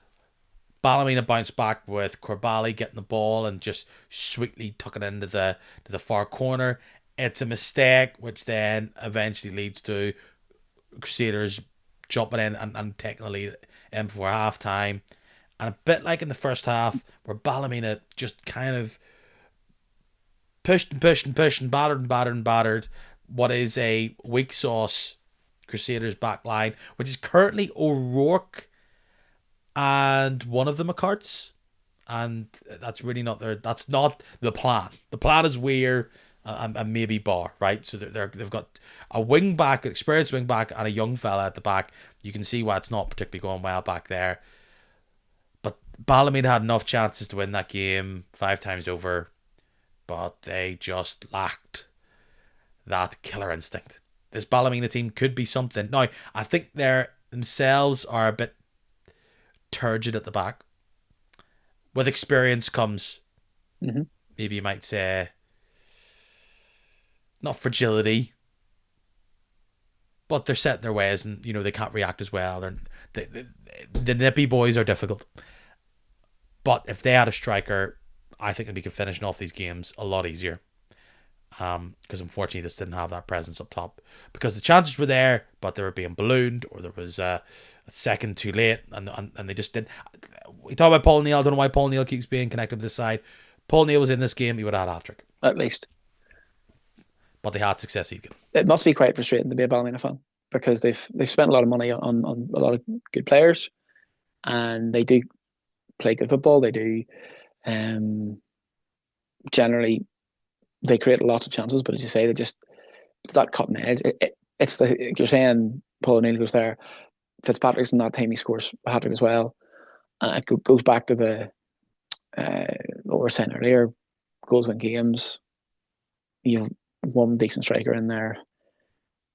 Ballymena bounced back with Corbally getting the ball and just sweetly tuck it into the far corner. It's a mistake, which then eventually leads to Crusaders jumping in and taking the lead in before half time. And a bit like in the first half, where Ballymena just kind of pushed and pushed and pushed and battered and battered and battered what is a weak sauce Crusaders back line, which is currently O'Rourke and one of the McCarts. And that's really not that's not the plan. The plan is Weir and maybe Barr, right? So they've got a wing back, an experienced wing back, and a young fella at the back. You can see why it's not particularly going well back there. But Ballymena had enough chances to win that game 5 times over, but they just lacked that killer instinct. This Ballymena team could be something. Now, I think they themselves are a bit turgid at the back. With experience comes, maybe you might say, not fragility, but they're set in their ways, and they can't react as well. The nippy boys are difficult, but if they had a striker, I think they'd be finishing off these games a lot easier. Because unfortunately, this didn't have that presence up top. Because the chances were there, but they were being ballooned, or there was a second too late, and they just didn't. We talk about Paul Neal. I don't know why Paul Neal keeps being connected to this side. Paul Neal was in this game; he would have had a hat-trick. At least. But they had success again. It must be quite frustrating to be a Ballymena fan, because they've spent a lot of money on a lot of good players, and they do play good football. They do generally they create lots of chances, but as you say, it's that cutting edge. It's like you're saying, Paul O'Neill goes there. Fitzpatrick's in that time, he scores a hat-trick as well. It goes back to the what we were saying earlier, goals win games. You have one decent striker in there,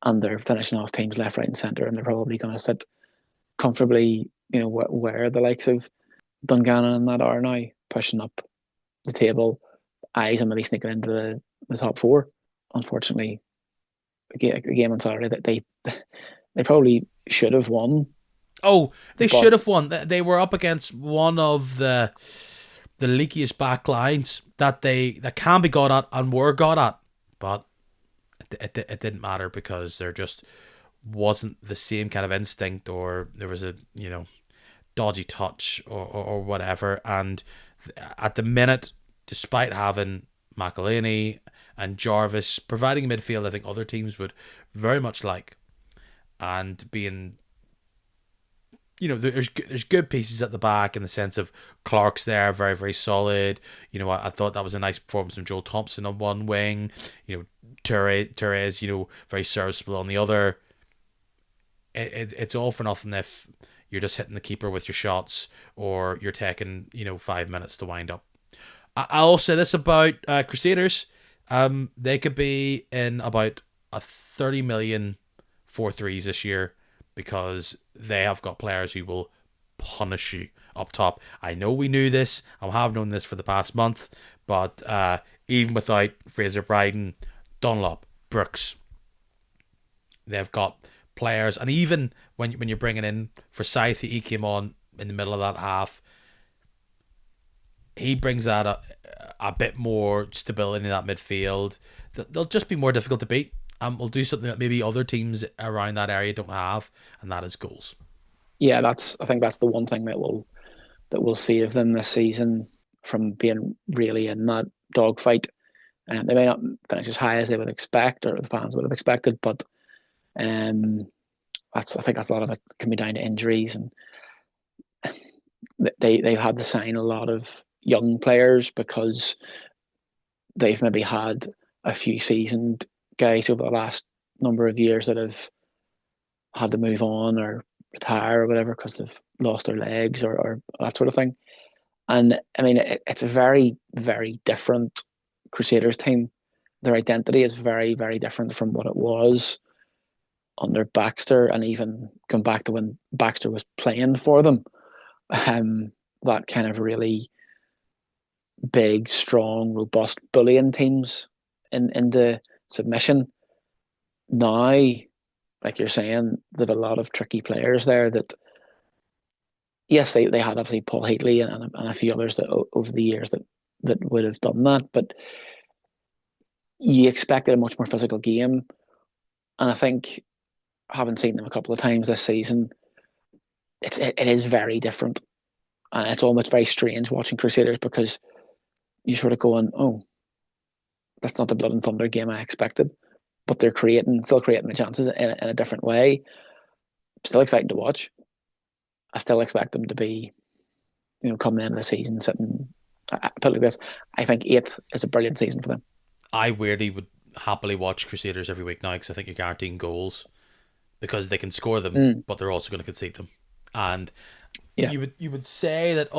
and they're finishing off teams left, right, and centre, and they're probably going to sit comfortably, where the likes of Dungannon and that are now, pushing up the table, eyes on maybe sneaking into the top 4. Unfortunately, a game on Saturday that they probably should have won. Oh, they should have won. They were up against one of the leakiest back lines that can be got at and were got at, but it didn't matter, because there just wasn't the same kind of instinct, or there was a dodgy touch or whatever. And at the minute, despite having McElhenney and Jarvis providing a midfield I think other teams would very much like, and being, there's good pieces at the back in the sense of Clark's there, very, very solid. I thought that was a nice performance from Joel Thompson on one wing. Torres, very serviceable on the other. It's all for nothing if you're just hitting the keeper with your shots, or you're taking 5 minutes to wind up. I'll say this about Crusaders. They could be in about a 30 million 4-3s this year, because they have got players who will punish you up top. I know we knew this. I have known this for the past month, but even without Fraser Bryden, Dunlop, Brooks, they've got players. And even when you're bringing in Forsyth, he came on in the middle of that half. He brings out a bit more stability in that midfield. They'll just be more difficult to beat. We'll do something that maybe other teams around that area don't have, and that is goals. Yeah, I think that's the one thing that will save them this season from being really in that dogfight. And they may not finish as high as they would expect, or the fans would have expected, but I think that's a lot of it can be down to injuries, and they've had to sign a lot of young players because they've maybe had a few seasoned guys over the last number of years that have had to move on or retire or whatever because they've lost their legs or that sort of thing. And I mean, it's a very, very different Crusaders team. Their identity is very, very different from what it was under Baxter, and even come back to when Baxter was playing for them. That kind of really big, strong, robust bullying teams in the submission. Now, like you're saying, there's a lot of tricky players there that, yes, they had obviously Paul Heatley and a few others that over the years that would have done that, but you expected a much more physical game. And I think, having seen them a couple of times this season, it is very different. And it's almost very strange watching Crusaders because you're sort of going, oh, that's not the Blood and Thunder game I expected. But they're still creating the chances in a different way. Still exciting to watch. I still expect them to be, coming into the season sitting. I put it like this: I think 8th is a brilliant season for them. I weirdly would happily watch Crusaders every week now because I think you're guaranteeing goals because they can score them, but they're also going to concede them. And yeah, you would say that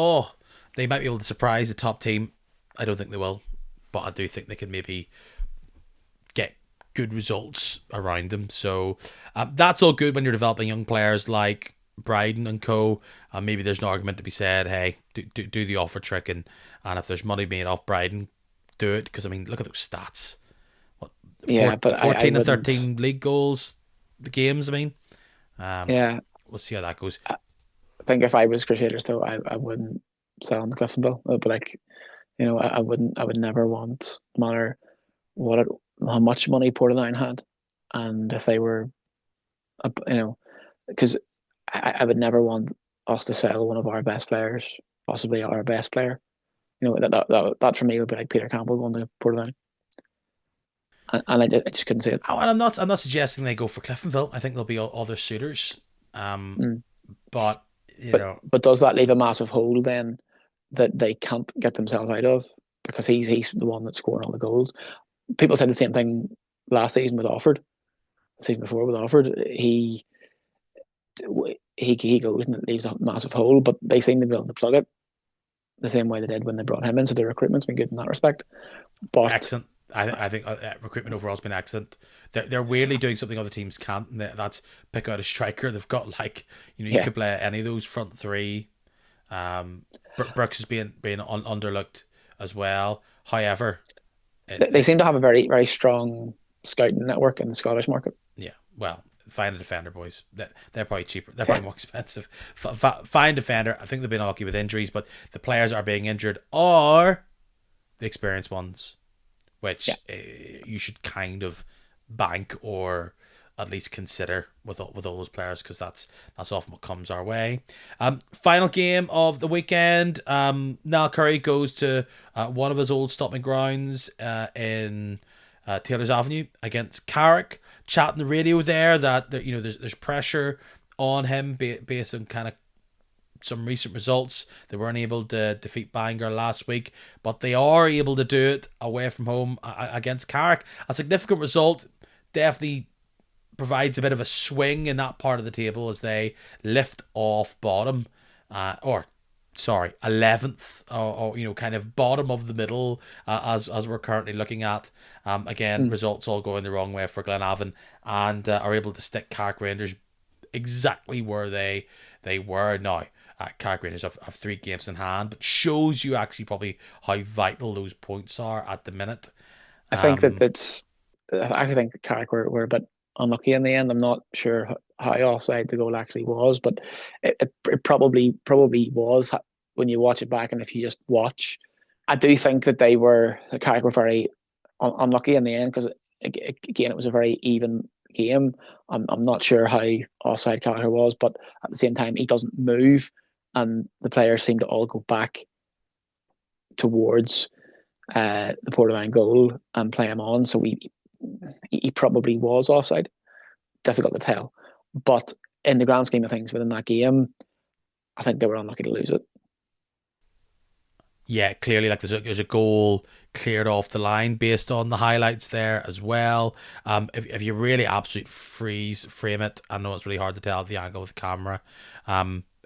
they might be able to surprise the top team. I don't think they will, but I do think they can maybe get good results around them. So that's all good when you're developing young players like Bryden and co. Maybe there's an argument to be said, hey, do the offer trick, and if there's money made off Bryden, do it, because I mean, look at those stats. What? But 14 I and 13 league goals, the games. I mean, yeah, we'll see how that goes. I think if I was Crusaders, though, I wouldn't sell on the Cliftonville. But like, I would never want, no matter how much money Portadown had, and if they were, because I would never want us to sell one of our best players, possibly our best player. That for me would be like Peter Campbell going to Portadown, and I just couldn't see it. Oh, and I'm not suggesting they go for Cliftonville. I think there'll be other suitors. But but does that leave a massive hole then that they can't get themselves out of, because he's the one that's scoring all the goals? People said the same thing last season with Offord. The season before with Offord, he goes and it leaves a massive hole, but they seem to be able to plug it the same way they did when they brought him in. So their recruitment's been good in that respect. But excellent. I think recruitment overall has been excellent. They're weirdly doing something other teams can't, and that's pick out a striker. They've got you could play any of those front three. Brooks is being underlooked as well. However, they seem to have a very, very strong scouting network in the Scottish market. Yeah, well, find a defender, boys. They're probably cheaper. They're probably more expensive. Find a defender. I think they've been unlucky with injuries, but the players are being injured are the experienced ones, which you should kind of bank or at least consider with all those players, because that's often what comes our way. Final game of the weekend. Niall Curry goes to one of his old stomping grounds in Taylor's Avenue against Carrick. Chatting the radio there that there's pressure on him based on kind of some recent results. They weren't able to defeat Bangor last week, but they are able to do it away from home against Carrick. A significant result, definitely provides a bit of a swing in that part of the table as they lift off bottom, 11th, or kind of bottom of the middle, as we're currently looking at. Results all going the wrong way for Glenavon, and are able to stick Carrick Rangers exactly where they were now. Carrick Rangers have 3 games in hand, but shows you actually probably how vital those points are at the minute. I think I actually think the Carrick were a bit unlucky in the end. I'm not sure how offside the goal actually was, but it probably was when you watch it back. And if you just watch, I do think that the Carrick were very unlucky in the end, because again, it was a very even game. I'm not sure how offside Gallagher was, but at the same time, he doesn't move, and the players seem to all go back towards the Portadown goal and play him on. So he probably was offside. Difficult to tell, but in the grand scheme of things within that game, I think they were unlucky to lose it. Yeah, clearly, like there's a goal cleared off the line based on the highlights there as well. If you really absolute frame it, I know it's really hard to tell at the angle of the camera.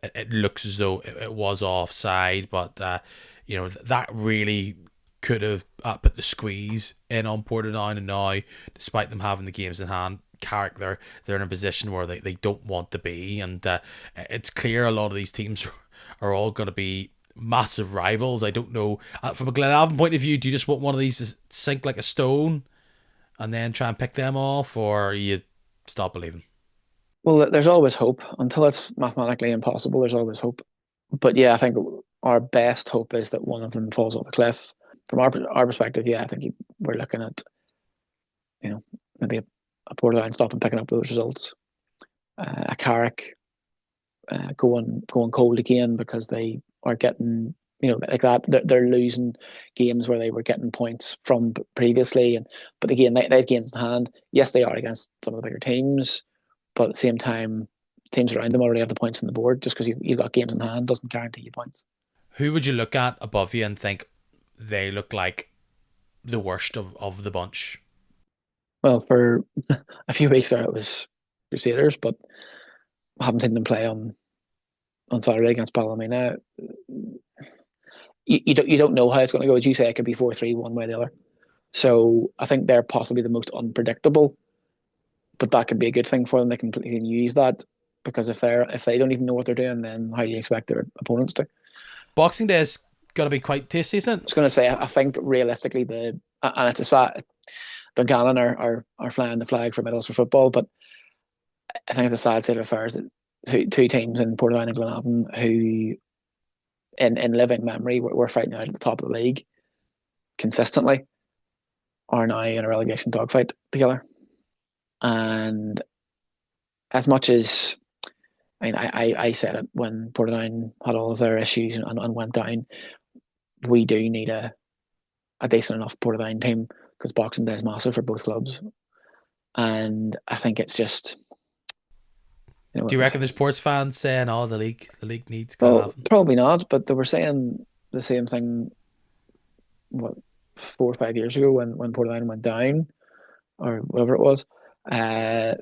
It looks as though it was offside, but that really could have put the squeeze in on Portadown, and now, despite them having the games in hand, Carrick, they're in a position where they don't want to be, and it's clear a lot of these teams are all going to be massive rivals. I don't know. From a Glenavon point of view, do you just want one of these to sink like a stone and then try and pick them off, or you stop believing? Well, there's always hope until it's mathematically impossible. There's always hope. But yeah, I think our best hope is that one of them falls off a cliff. From our perspective, yeah, I think we're looking at maybe a Portadown stop and picking up those results. A Carrick going cold again because they are getting like that. They're losing games where they were getting points from previously, but again they have games in hand. Yes, they are against some of the bigger teams, but at the same time, teams around them already have the points on the board. Just because you've got games in hand doesn't guarantee you points. Who would you look at above you and think they look like the worst of the bunch? Well, for a few weeks there, it was Crusaders, but I haven't seen them play on Saturday against Ballymena. You don't know how it's going to go. As you say, it could be 4-3 one way or the other. So I think they're possibly the most unpredictable, but that could be a good thing for them. They can use that because if they don't even know what they're doing, then how do you expect their opponents to? Boxing Day is going to be quite tasty, isn't I it? was going to say I think realistically and it's a sad Dungannon are flying the flag for medals for football, but I think it's a sad state of affairs that two teams in Portadown and Glenavon who in living memory were fighting out at the top of the league consistently are now in a relegation dogfight together. And as much as I said it when Portadown had all of their issues and went down, we do need a decent enough Portadown team because Boxing Day is massive for both clubs. And I think it's just Do you reckon there's sports fans saying, "Oh, the league needs well, Glenavon"? probably not, but they were saying the same thing what 4 or 5 years ago when Portadown went down or whatever it was. Uh,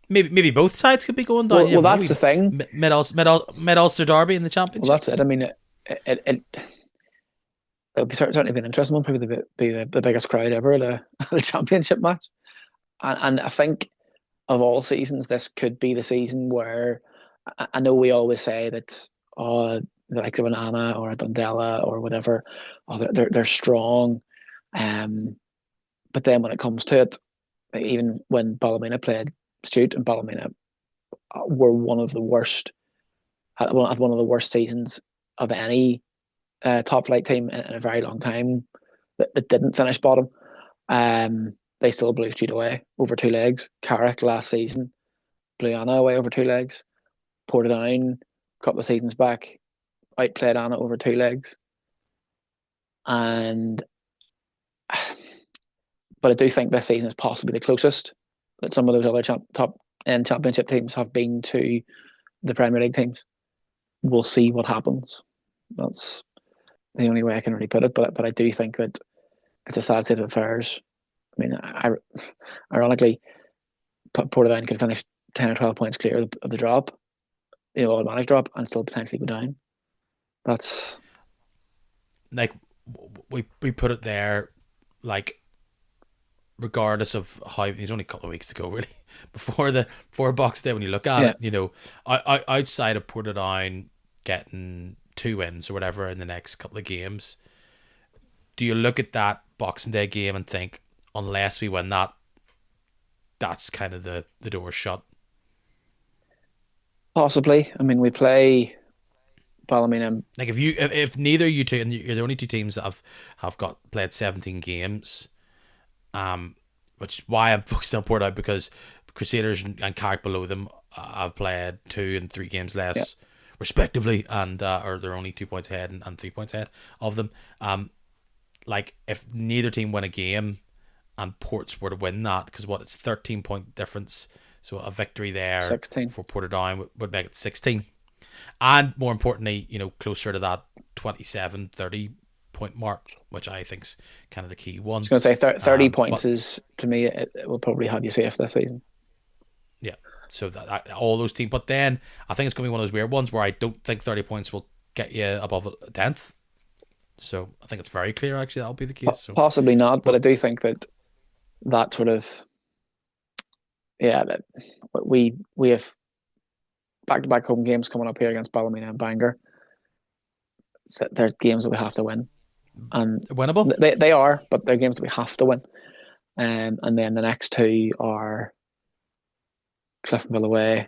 Maybe both sides could be going down. well, You well, never know. that's the thing. Mid Ulster Derby in the Well, Championship. that's it. I mean, it would be certainly be an interesting one. Probably be the biggest crowd ever at a championship match. And I think of all seasons, this could be the season where I know we always say that the likes of an Anna or a Dundela or whatever, they're strong. But then when it comes to it, even when Ballymena played Stute and Ballymena were one of the worst, had one of the worst seasons of any top flight team in a very long time that didn't finish bottom. They still blew Stute away over two legs. Carrick last season blew Anna away over two legs. Portadown a couple of seasons back outplayed Anna over two legs. And but I do think this season is possibly the closest that some of those other top end championship teams have been to the Premier League teams. We'll see what happens. That's the only way I can really put it. But I do think that it's a sad state of affairs. I mean, ironically, Portadown could finish 10 or 12 points clear of the drop, automatic drop, and still potentially go down. That's Like we put it there, like regardless of how there's only a couple of weeks to go really before Box Day. When you look at yeah. it, outside of Portadown getting 2 wins or whatever in the next couple of games, do you look at that Boxing Day game and think, unless we win that, that's kind of the door shut? Possibly. I mean, we play Ballymena. Like if neither you two, and you're the only two teams that have got played 17 games, which is why I'm focused on Portadown, because Crusaders and Carrick below them have played 2 and 3 games less, Yeah. respectively, and or they're only 2 points ahead and 3 points ahead of them. Like if neither team win a game and Ports were to win that, because it's 13-point difference, so a victory there 16. for Portadown would make it 16, and more importantly, closer to that 27-30 30-point mark, which I think's kind of the key one. I was going to say 30 points But is, to me, it will probably have you safe this season. yeah, so all those teams. But then I think it's going to be one of those weird ones where I don't think 30 points will get you above 10th. So I think it's very clear actually that'll be the case. So, Possibly not, but I but do think that sort of, yeah, that we have back-to-back home games coming up here against Ballymena and Bangor. They're games that we have to win, and winnable. they are, but they're games that we have to win. And then the next two are Cliftonville away,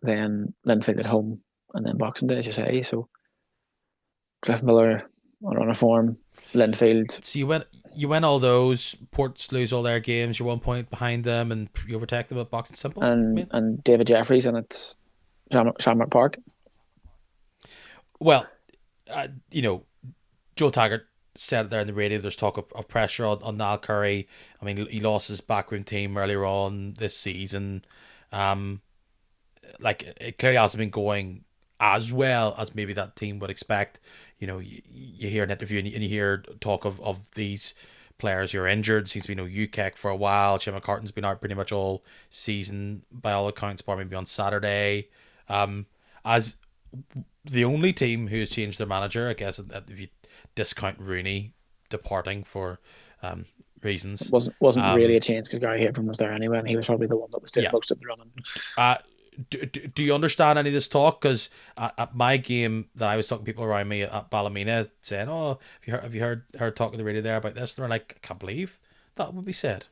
then Linfield at home, and then Boxing Day, as you say. So Cliftonville are on a form. Linfield, So you win all those. Ports lose all their games. You're 1 point behind them, and you overtake them at Boxing Simple. and David Jeffries and at Shamrock Park. Well, Joe Taggart said it there in the radio. There's talk of pressure on Niall Curry. I mean, he lost his backroom team earlier on this season. It clearly hasn't been going as well as maybe that team would expect. You hear an interview and you hear talk of these players who are injured. Seems to be no UKEC for a while. Jim McCartan's been out pretty much all season by all accounts, bar maybe on Saturday. As the only team who has changed their manager, I guess, if you discount Rooney departing for reasons. It wasn't really a change because Gary Haven was there anyway, and he was probably the one that was doing most of the running. Do you understand any of this talk? Because at my game that I was talking to people around me at Ballymena saying, "Oh, have you heard talk on the radio there about this?" And they're like, "I can't believe that would be said."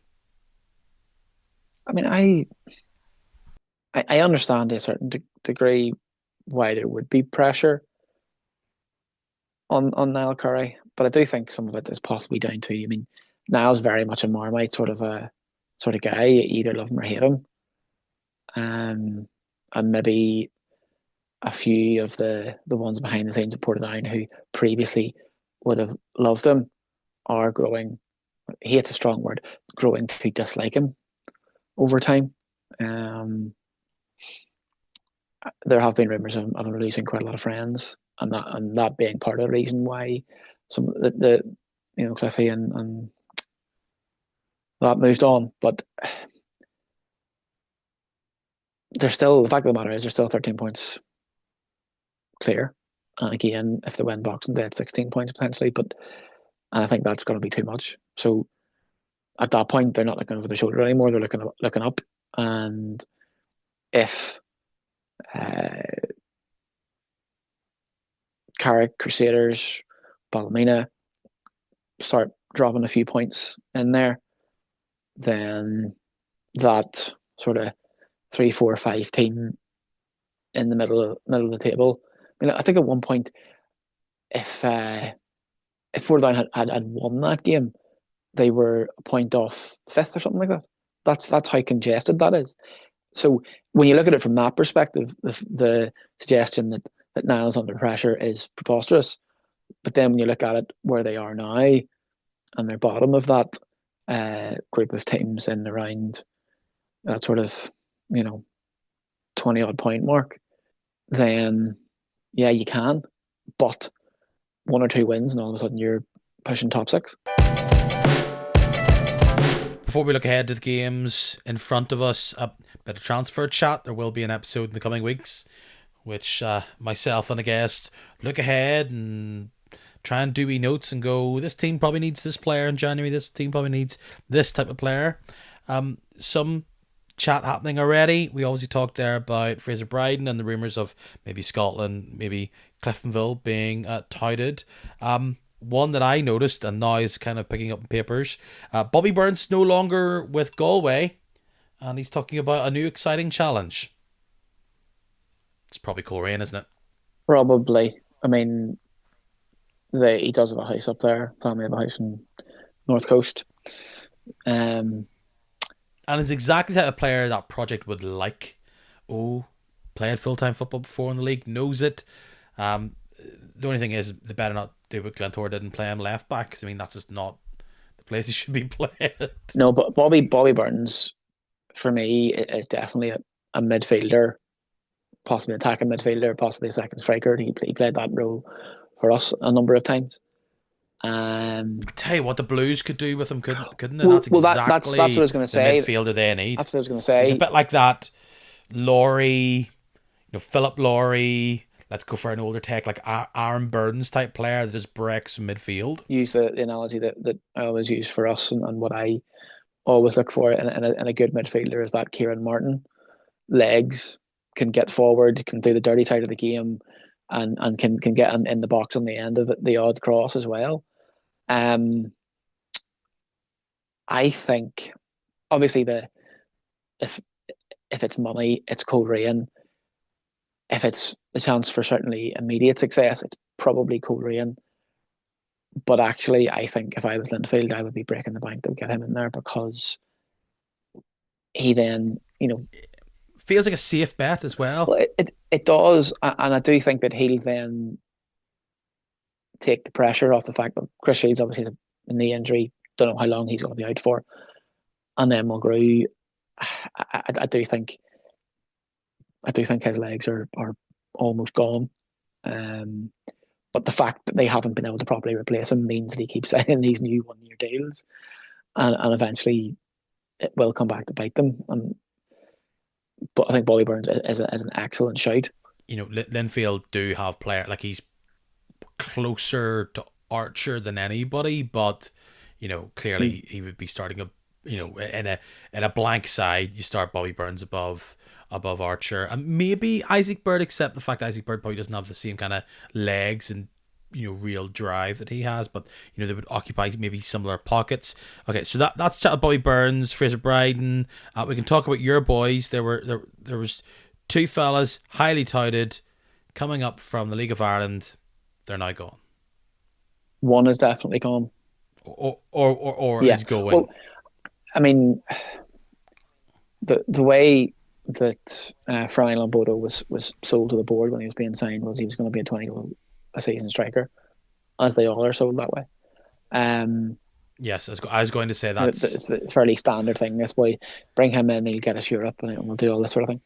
I mean, I understand to a certain degree why there would be pressure on Niall Curry, but I do think some of it is possibly down to, I mean, Niall's very much a Marmite sort of guy. You either love him or hate him. And maybe a few of the ones behind the scenes at Portadown who previously would have loved him are growing, hate's a strong word, growing to dislike him over time. There have been rumours of him losing quite a lot of friends, and that being part of the reason why some of the Cliffy and that moved on. But they're still, the fact of the matter is they're still 13 points clear. And again, if they win Boxing Day, it's 16 points potentially. But I think that's going to be too much. So at that point, they're not looking over their shoulder anymore. They're looking up. And if Carrick, Crusaders, Ballymena start dropping a few points in there, then that sort of 3, 4, 5 team in the middle of the table. I mean, I think at one point, if Portadown had won that game, they were a point off 5th or something like that. That's how congested that is. So when you look at it from that perspective, the suggestion that Niall's under pressure is preposterous. But then when you look at it where they are now, and they're bottom of that group of teams in around that sort of 20 odd point mark, then yeah, you can. But 1 or 2 wins and all of a sudden you're pushing top 6. Before we look ahead to the games in front of us, a bit of transfer chat. There will be an episode in the coming weeks, which myself and a guest look ahead and try and do wee notes and go, this team probably needs this player in January, this team probably needs this type of player. Some chat happening already. We obviously talked there about Fraser Bryden and the rumours of maybe Scotland, maybe Cliftonville being touted. One that I noticed and now is kind of picking up in papers, Bobby Burns no longer with Galway, and he's talking about a new exciting challenge. It's probably Coleraine, isn't it? Probably. I mean, he does have a house up there. Family have a house in North Coast. And it's exactly the type of player that project would like. Played full-time football before in the league, knows it. The only thing is, they better not do what Glentoran did and play him left back, because I mean that's just not the place he should be played. No, but Bobby Burns, for me, is definitely a midfielder, possibly an attacking midfielder, possibly a second striker. He played that role for us a number of times. Um, I tell you what, the Blues could do with him, couldn't they? well, That's well, that's what I exactly was going to the say. midfielder they need. That's what I was going to He's a say. bit like that Laurie, Philip Laurie. Let's go for an older tech, like Aaron Burns type player that just breaks midfield. Use the analogy that I always use for us, and what I always look for in a good midfielder is that Kieran Martin legs, can get forward, can do the dirty side of the game, and can get in the box on the end of the odd cross as well. Um, I think obviously the if if it's money, it's Coleraine. If it's the chance for certainly immediate success, it's probably Coleraine. But actually, I think if I was Linfield, I would be breaking the bank to get him in there, because he then, Feels like a safe bet as well. well, it does, and I do think that he'll then take the pressure off the fact that Chris Shields obviously has a knee injury. Don't know how long he's going to be out for, and then Mulgrew. I do think his legs are almost gone. Um, but the fact that they haven't been able to properly replace him means that he keeps signing these new 1 year deals, and eventually it will come back to bite them. But I think Bolly Burns is an excellent shout. Linfield do have player like he's closer to Archer than anybody, but clearly he would be starting in a blank side. You start Bobby Burns above Archer, and maybe Isaac Bird, except the fact that Isaac Bird probably doesn't have the same kind of legs and real drive that he has, but they would occupy maybe similar pockets. Okay, so that's chat about Bobby Burns, Fraser Bryden. We can talk about your boys. There was two fellas highly touted coming up from the League of Ireland. They're now gone, One is definitely gone. or Yeah. is going. Well, I mean, the way that Franny Lamboto was sold to the board when he was being signed was he was going to be a 20 goal a season striker, as they all are sold that way. Yes, I was going to say that's it's a fairly standard thing. This boy, bring him in, he'll get us Europe, and we'll do all this sort of thing.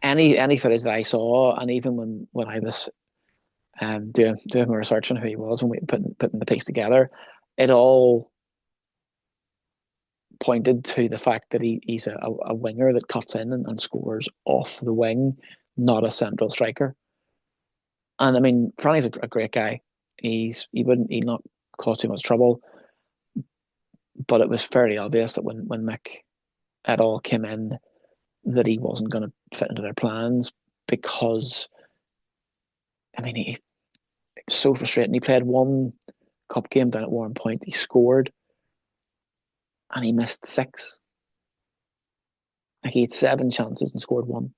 Any footage that I saw, and even when I was doing my research on who he was, when we putting the piece together, it all pointed to the fact that he's a winger that cuts in and scores off the wing, not a central striker. And I mean, Franny's a great guy. He'd not cause too much trouble, but it was fairly obvious that when Mick et al. Came in, that he wasn't going to fit into their plans, because I mean, it was so frustrating. He played one cup game down at Warrenpoint. He scored, and he missed six. Like, he had 7 chances and scored one,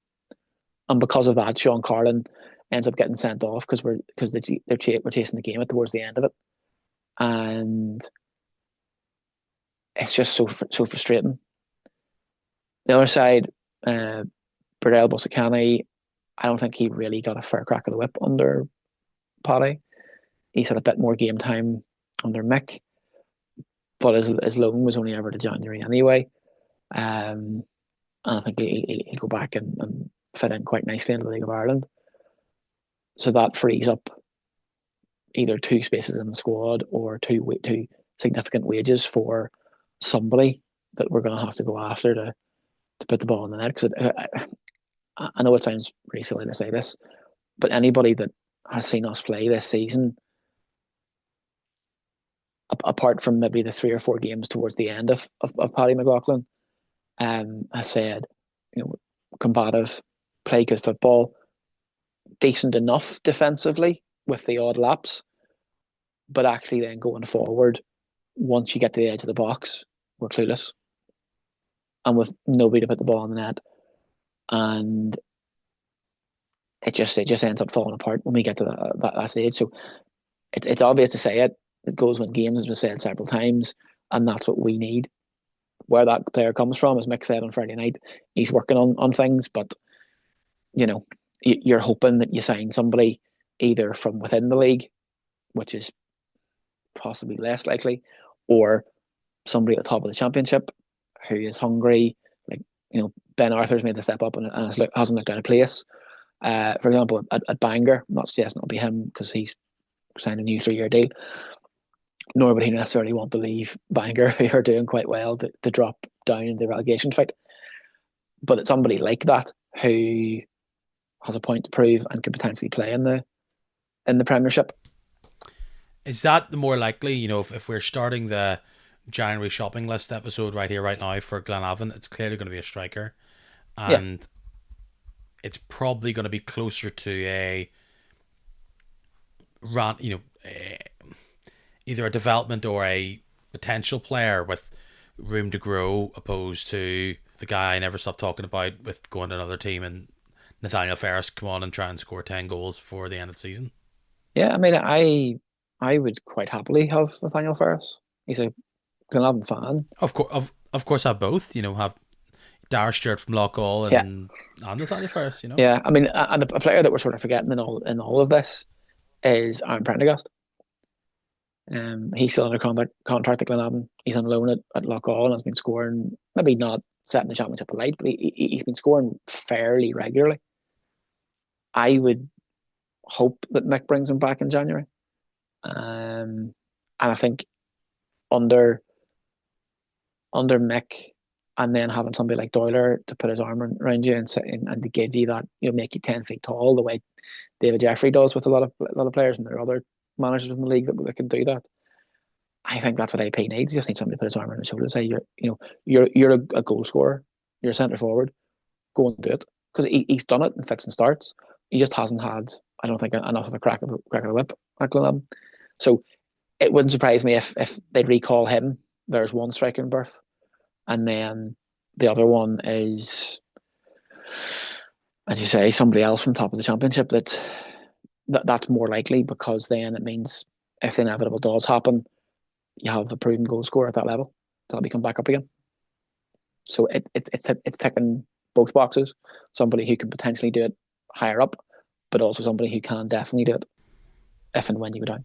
and because of that, Sean Carlin ends up getting sent off because we're chasing the game at towards the end of it, and it's just so frustrating. The other side, Burdell Bosicani, I don't think he really got a fair crack of the whip under Paddy. He's had a bit more game time under Mick, but his loan was only ever to January anyway. And I think he'll go back and fit in quite nicely into the League of Ireland. So that frees up either two spaces in the squad or two significant wages for somebody that we're going to have to go after to put the ball in the net. Because I know it sounds really silly to say this, but anybody that has seen us play this season, apart from maybe the 3 or 4 games towards the end of Paddy McLaughlin, has said, combative, play good football, decent enough defensively with the odd lapse, but actually then going forward, once you get to the edge of the box, we're clueless, and with nobody to put the ball in the net, and it just ends up falling apart when we get to that stage. So it's obvious to say it. It goes when games, has been said several times, and that's what we need. Where that player comes from, as Mick said on Friday night, he's working on things, but you're hoping that you sign somebody either from within the league, which is possibly less likely, or somebody at the top of the championship who is hungry. Like, Ben Arthur's made the step up and hasn't looked out of place. For example, at Bangor, I'm not suggesting it'll be him because he's sign a new 3-year deal. Nor would he necessarily want to leave Bangor, who are doing quite well, to drop down in the relegation fight. But it's somebody like that who has a point to prove and could potentially play in the Premiership. Is that the more likely? You know, if we're starting the January shopping list episode right here, right now for Glenavon, it's clearly going to be a striker, and it's probably going to be closer to a either a development or a potential player with room to grow, opposed to the guy I never stop talking about with going to another team and Nathaniel Ferris come on and try and score 10 goals before the end of the season. Yeah, I mean, I would quite happily have Nathaniel Ferris. He's a Glenavon fan. Of course, have both. You know, have Dar Stewart from Loughgall and Nathaniel Ferris. You know. Yeah, I mean, and a player that we're sort of forgetting in all of this is Aaron Prendergast. He's still under contract at Glenavon. He's on loan at Loughgall and has been scoring, maybe not setting the championship alight, but he's been scoring fairly regularly. I would hope that Mick brings him back in January. And I think under Mick, and then having somebody like Doyler to put his arm around you and to give you that, make you 10 feet tall, the way David Jeffrey does with a lot of players, and there are other managers in the league that can do that. I think that's what AP needs. You just need somebody to put his arm around his shoulder and say, you're a goal scorer, you're a centre forward, go and do it, because he's done it in fits and starts. He just hasn't had, I don't think, enough of a crack of the whip at Glenavon. So it wouldn't surprise me if they'd recall him. There's one striker in berth, and then the other one is, as you say, somebody else from top of the championship. That's more likely, because then it means if the inevitable does happen, you have a proven goal scorer at that level that'll be come back up again. So it's ticking both boxes. Somebody who can potentially do it higher up, but also somebody who can definitely do it if and when you go down.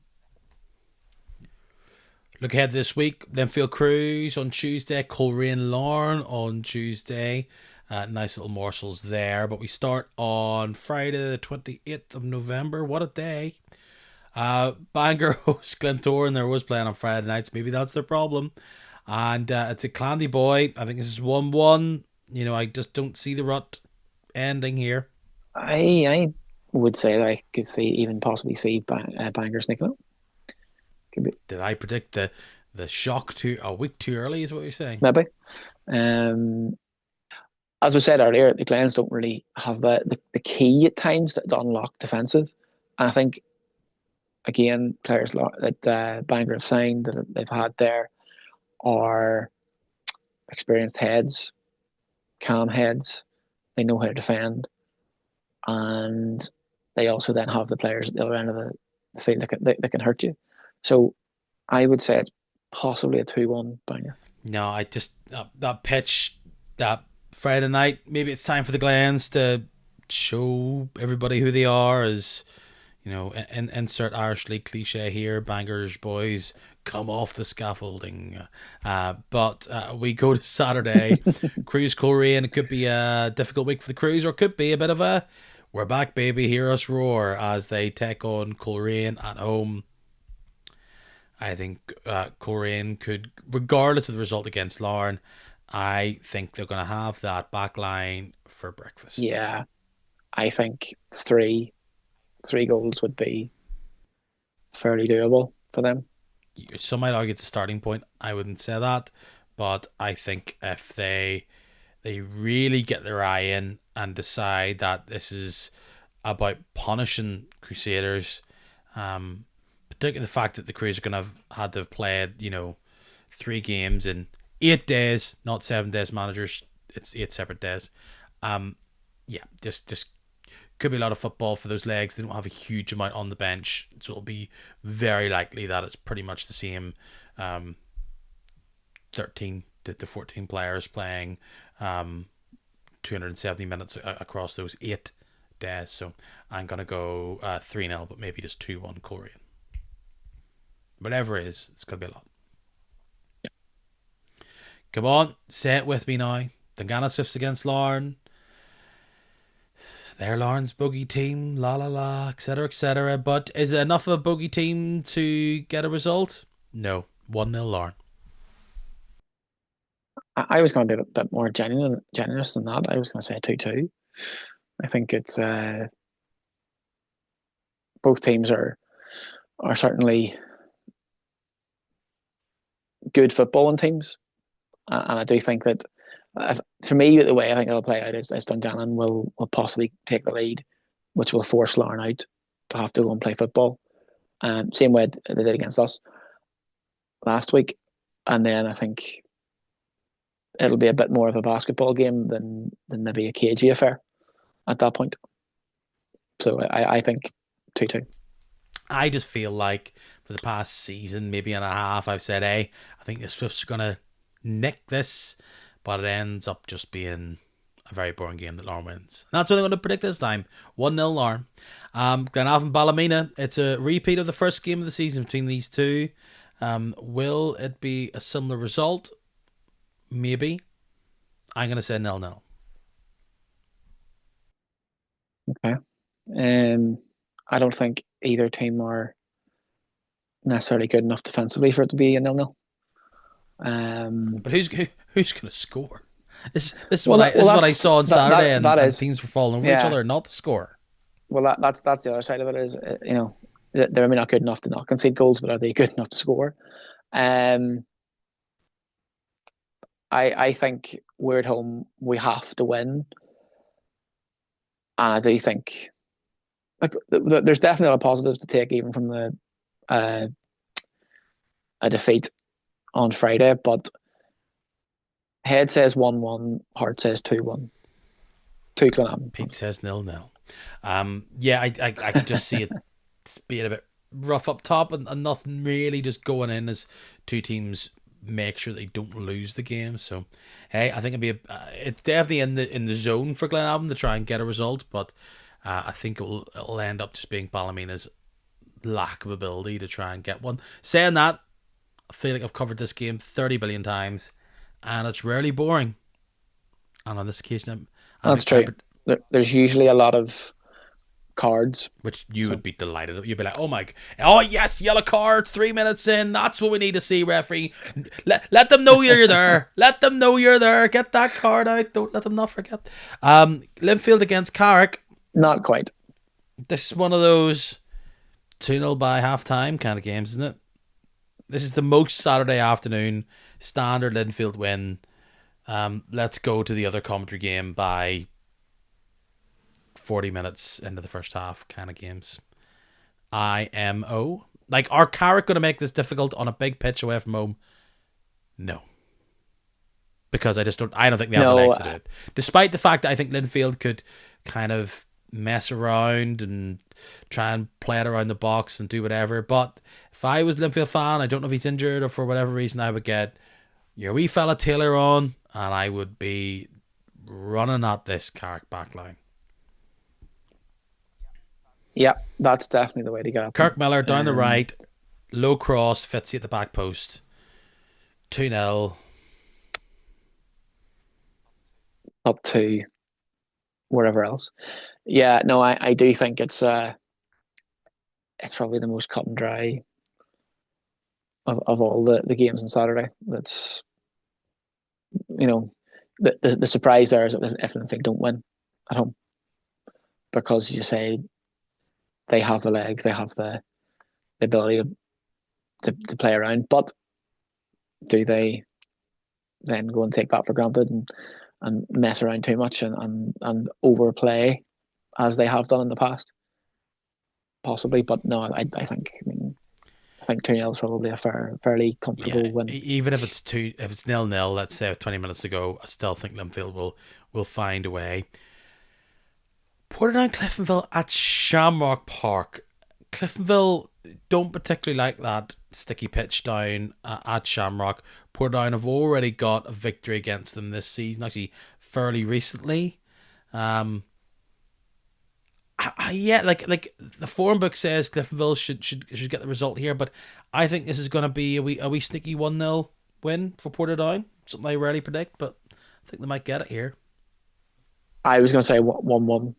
Look ahead this week. Linfield Crues on Tuesday. Coleraine Larne on Tuesday. Nice little morsels there. But we start on Friday the 28th of November. What a day. Bangor hosts Glentoran. They're always playing on Friday nights. Maybe that's their problem. And it's a Clandy boy. I think this is 1-1. I just don't see the rut ending here. I would say that I could possibly see Bangor sneaking up. Did I predict the shock a week too early, is what you're saying? Maybe. As we said earlier, the Glens don't really have the key at times to unlock defences. I think, again, players that Bangor have signed, that they've had there, are experienced heads, calm heads. They know how to defend. And they also then have the players at the other end of the field that can hurt you. So I would say it's possibly a 2-1 Bangor. No, I just that pitch, that Friday night, maybe it's time for the Glens to show everybody who they are, as insert Irish League cliche here, Bangor's boys come off the scaffolding. But we go to Saturday, Crues Coleraine. It could be a difficult week for the Crues, or it could be a bit of a we're back, baby, hear us roar, as they take on Coleraine at home. I think Coleraine could, regardless of the result against Larne, I think they're going to have that back line for breakfast. Yeah, I think three goals would be fairly doable for them. Some might argue it's a starting point. I wouldn't say that, but I think if they really get their eye in and decide that this is about punishing Crusaders, particularly the fact that the Crusaders are going to have had to have played 3 games in 8 days, not 7 days. Managers, it's 8 separate days. Just could be a lot of football for those legs. They don't have a huge amount on the bench, so it'll be very likely that it's pretty much the same 13 to 14 players playing 270 minutes across those 8 days. So I'm going to go 3-0, but maybe just 2-1 Coleraine. Whatever it is, it's going to be a lot. Yeah. Come on, say it with me now. Dungannon Swifts against Larne. They're Larne's bogey team, la la la, etc. etc. But is it enough of a bogey team to get a result? No. 1-0 Larne. I was going to be a bit more generous than that. I was going to say 2-2. I think it's both teams are certainly good footballing teams, and I do think that for me the way I think it'll play out is Dungannon will possibly take the lead, which will force Larne out to have to go and play football. Same way they did against us last week, and then I think it'll be a bit more of a basketball game than maybe a cagey affair at that point. So I think 2-2. I just feel like for the past season, maybe and a half, I've said, hey, I think the Swifts are going to nick this, but it ends up just being a very boring game that Larne wins. And that's what I'm going to predict this time. 1-0 Larne. Glenavon Ballymena, it's a repeat of the first game of the season between these two. Will it be a similar result? Maybe. I'm going to say 0-0. Okay. I don't think either team are necessarily good enough defensively for it to be a 0-0. But who's going to score? This is well, what well, I saw on Saturday, and is teams were falling over each yeah. other not to score. Well, that's the other side of it is they're maybe not good enough to not concede goals, but are they good enough to score? I think we're at home. We have to win, and I do think like there's definitely a lot of positives to take even from the a defeat on Friday, but head says 1-1, heart says 2-1. 2 Glenavon. Pete says 0-0. Yeah, I could just see it being a bit rough up top and nothing really just going in as two teams make sure they don't lose the game. So, hey, I think it's definitely in the zone for Glenavon to try and get a result, but I think it'll end up just being Ballymena's lack of ability to try and get one. Saying that, I feel like I've covered this game 30 billion times, and it's rarely boring. And on this occasion, that's true. There's usually a lot of cards, which you would be delighted. You'd be like, oh yes, yellow card, 3 minutes in. That's what we need to see, referee. Let them know you're there. Let them know you're there. Get that card out. Don't let them not forget. Linfield against Carrick. Not quite. This is one of those 2-0 by half time kind of games, isn't it? This is the most Saturday afternoon standard Linfield win. Let's go to the other commentary game by 40 minutes into the first half kind of games. IMO. Like, are Carrick going to make this difficult on a big pitch away from home? No. Because I don't think they have the legs to do it. Despite the fact that I think Linfield could kind of mess around and try and play it around the box and do whatever. But if I was Linfield fan, I don't know if he's injured or for whatever reason, I would get your wee fella Taylor on and I would be running at this Carrick backline. Yeah, that's definitely the way to go. Kirk Miller down the right, low cross, Fitzy at the back post. 2-0. Up to wherever else. Yeah, no, I do think it's probably the most cut and dry of all the games on Saturday. That's the surprise there is if they don't win at home, because you say they have the legs, they have the ability to play around, but do they then go and take that for granted and mess around too much and overplay as they have done in the past? Possibly, but no, I think 2-0 is probably a fairly comfortable win. Even if it's 0-0, let's say with 20 minutes to go, I still think Linfield will find a way. Portadown Cliftonville at Shamrock Park. Cliftonville don't particularly like that sticky pitch down at Shamrock. Portadown have already got a victory against them this season, actually fairly recently. Like the form book says Cliftonville should get the result here, but I think this is going to be a wee sneaky 1-0 win for Portadown. Something I rarely predict, but I think they might get it here. I was going to say 1-1.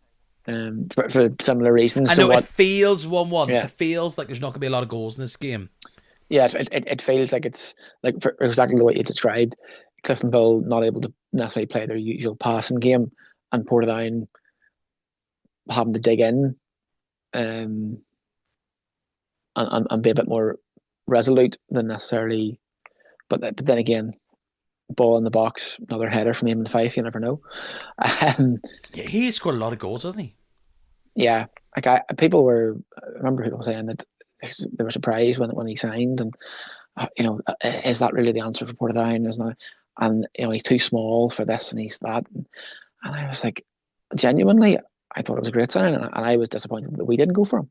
for similar reasons. I know it feels 1-1. Yeah. It feels like there's not going to be a lot of goals in this game. Yeah, it feels like it's like for exactly the way you described. Cliftonville not able to necessarily play their usual passing game, and Portadown having to dig in and be a bit more resolute than necessarily. But then again, ball in the box, another header from Eamon Fife, you never know. Yeah, he scored a lot of goals, hasn't he? Yeah, like I remember people saying that they were surprised when he signed, and is that really the answer for Portadown? Isn't it? And he's too small for this, and he's that, and I was like, genuinely, I thought it was a great signing, and I was disappointed that we didn't go for him.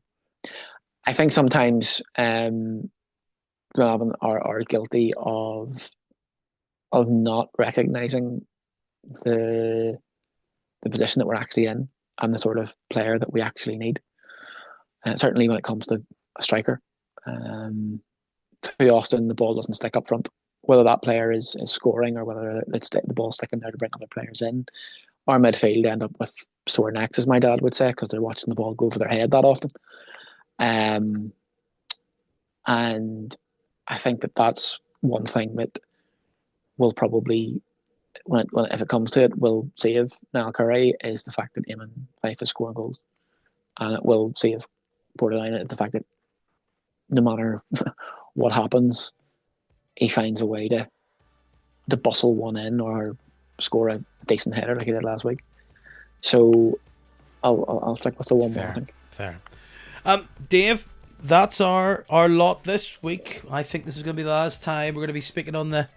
I think sometimes Glenavon are guilty of not recognising the position that we're actually in and the sort of player that we actually need. Certainly when it comes to a striker. Too often the ball doesn't stick up front, whether that player is scoring or whether it's the ball sticking there to bring other players in. Our midfield end up with sore necks, as my dad would say, because they're watching the ball go over their head that often. And I think that's one thing that will probably, if it comes to it, will save Niall Curry, is the fact that Eamon Fife is scoring goals. And it will save Portadown is the fact that no matter what happens, he finds a way to bustle one in or score a decent header like he did last week. So I'll stick with the 1-1, I think. Fair. Dave, that's our lot this week. I think this is going to be the last time we're going to be speaking on the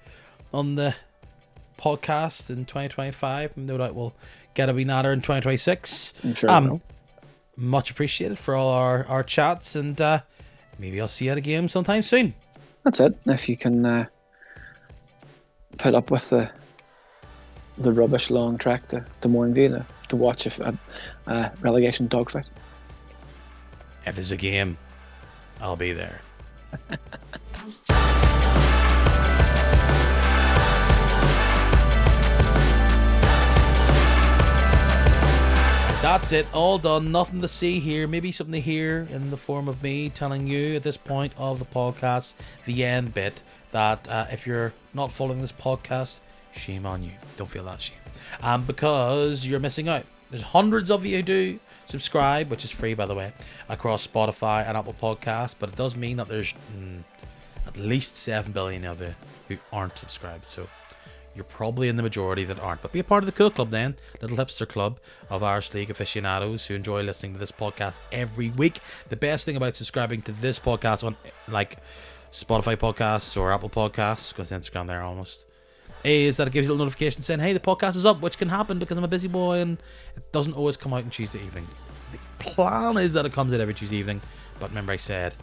podcast in 2025. No doubt we'll get a wee natter in 2026. I'm sure. Much appreciated for all our chats, and maybe I'll see you at a game sometime soon. That's it. If you can put up with the rubbish long trek to Mornview to watch a relegation dogfight. If there's a game, I'll be there. That's it, all done. Nothing to see here. Maybe something to hear in the form of me telling you at this point of the podcast, the end bit, that if you're not following this podcast, shame on you. Don't feel that shame. Because you're missing out. There's hundreds of you who do subscribe, which is free, by the way, across Spotify and Apple Podcasts. But it does mean that there's at least 7 billion of you who aren't subscribed. So you're probably in the majority that aren't. But be a part of the cool club then, little hipster club of Irish League aficionados who enjoy listening to this podcast every week. The best thing about subscribing to this podcast on like Spotify podcasts or Apple Podcasts, because Instagram there almost, is that it gives you a little notification saying, hey, the podcast is up, which can happen because I'm a busy boy and it doesn't always come out on Tuesday evenings. The plan is that it comes out every Tuesday evening, but remember I said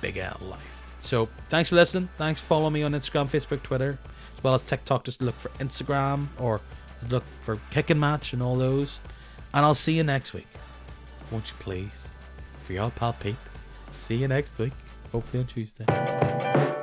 big L life. So thanks for listening. Thanks for following me on Instagram, Facebook, Twitter, as well as TikTok. Just look for Instagram or look for Kick and Match and all those. And I'll see you next week. Won't you please? For your pal Pete. See you next week. Hopefully on Tuesday.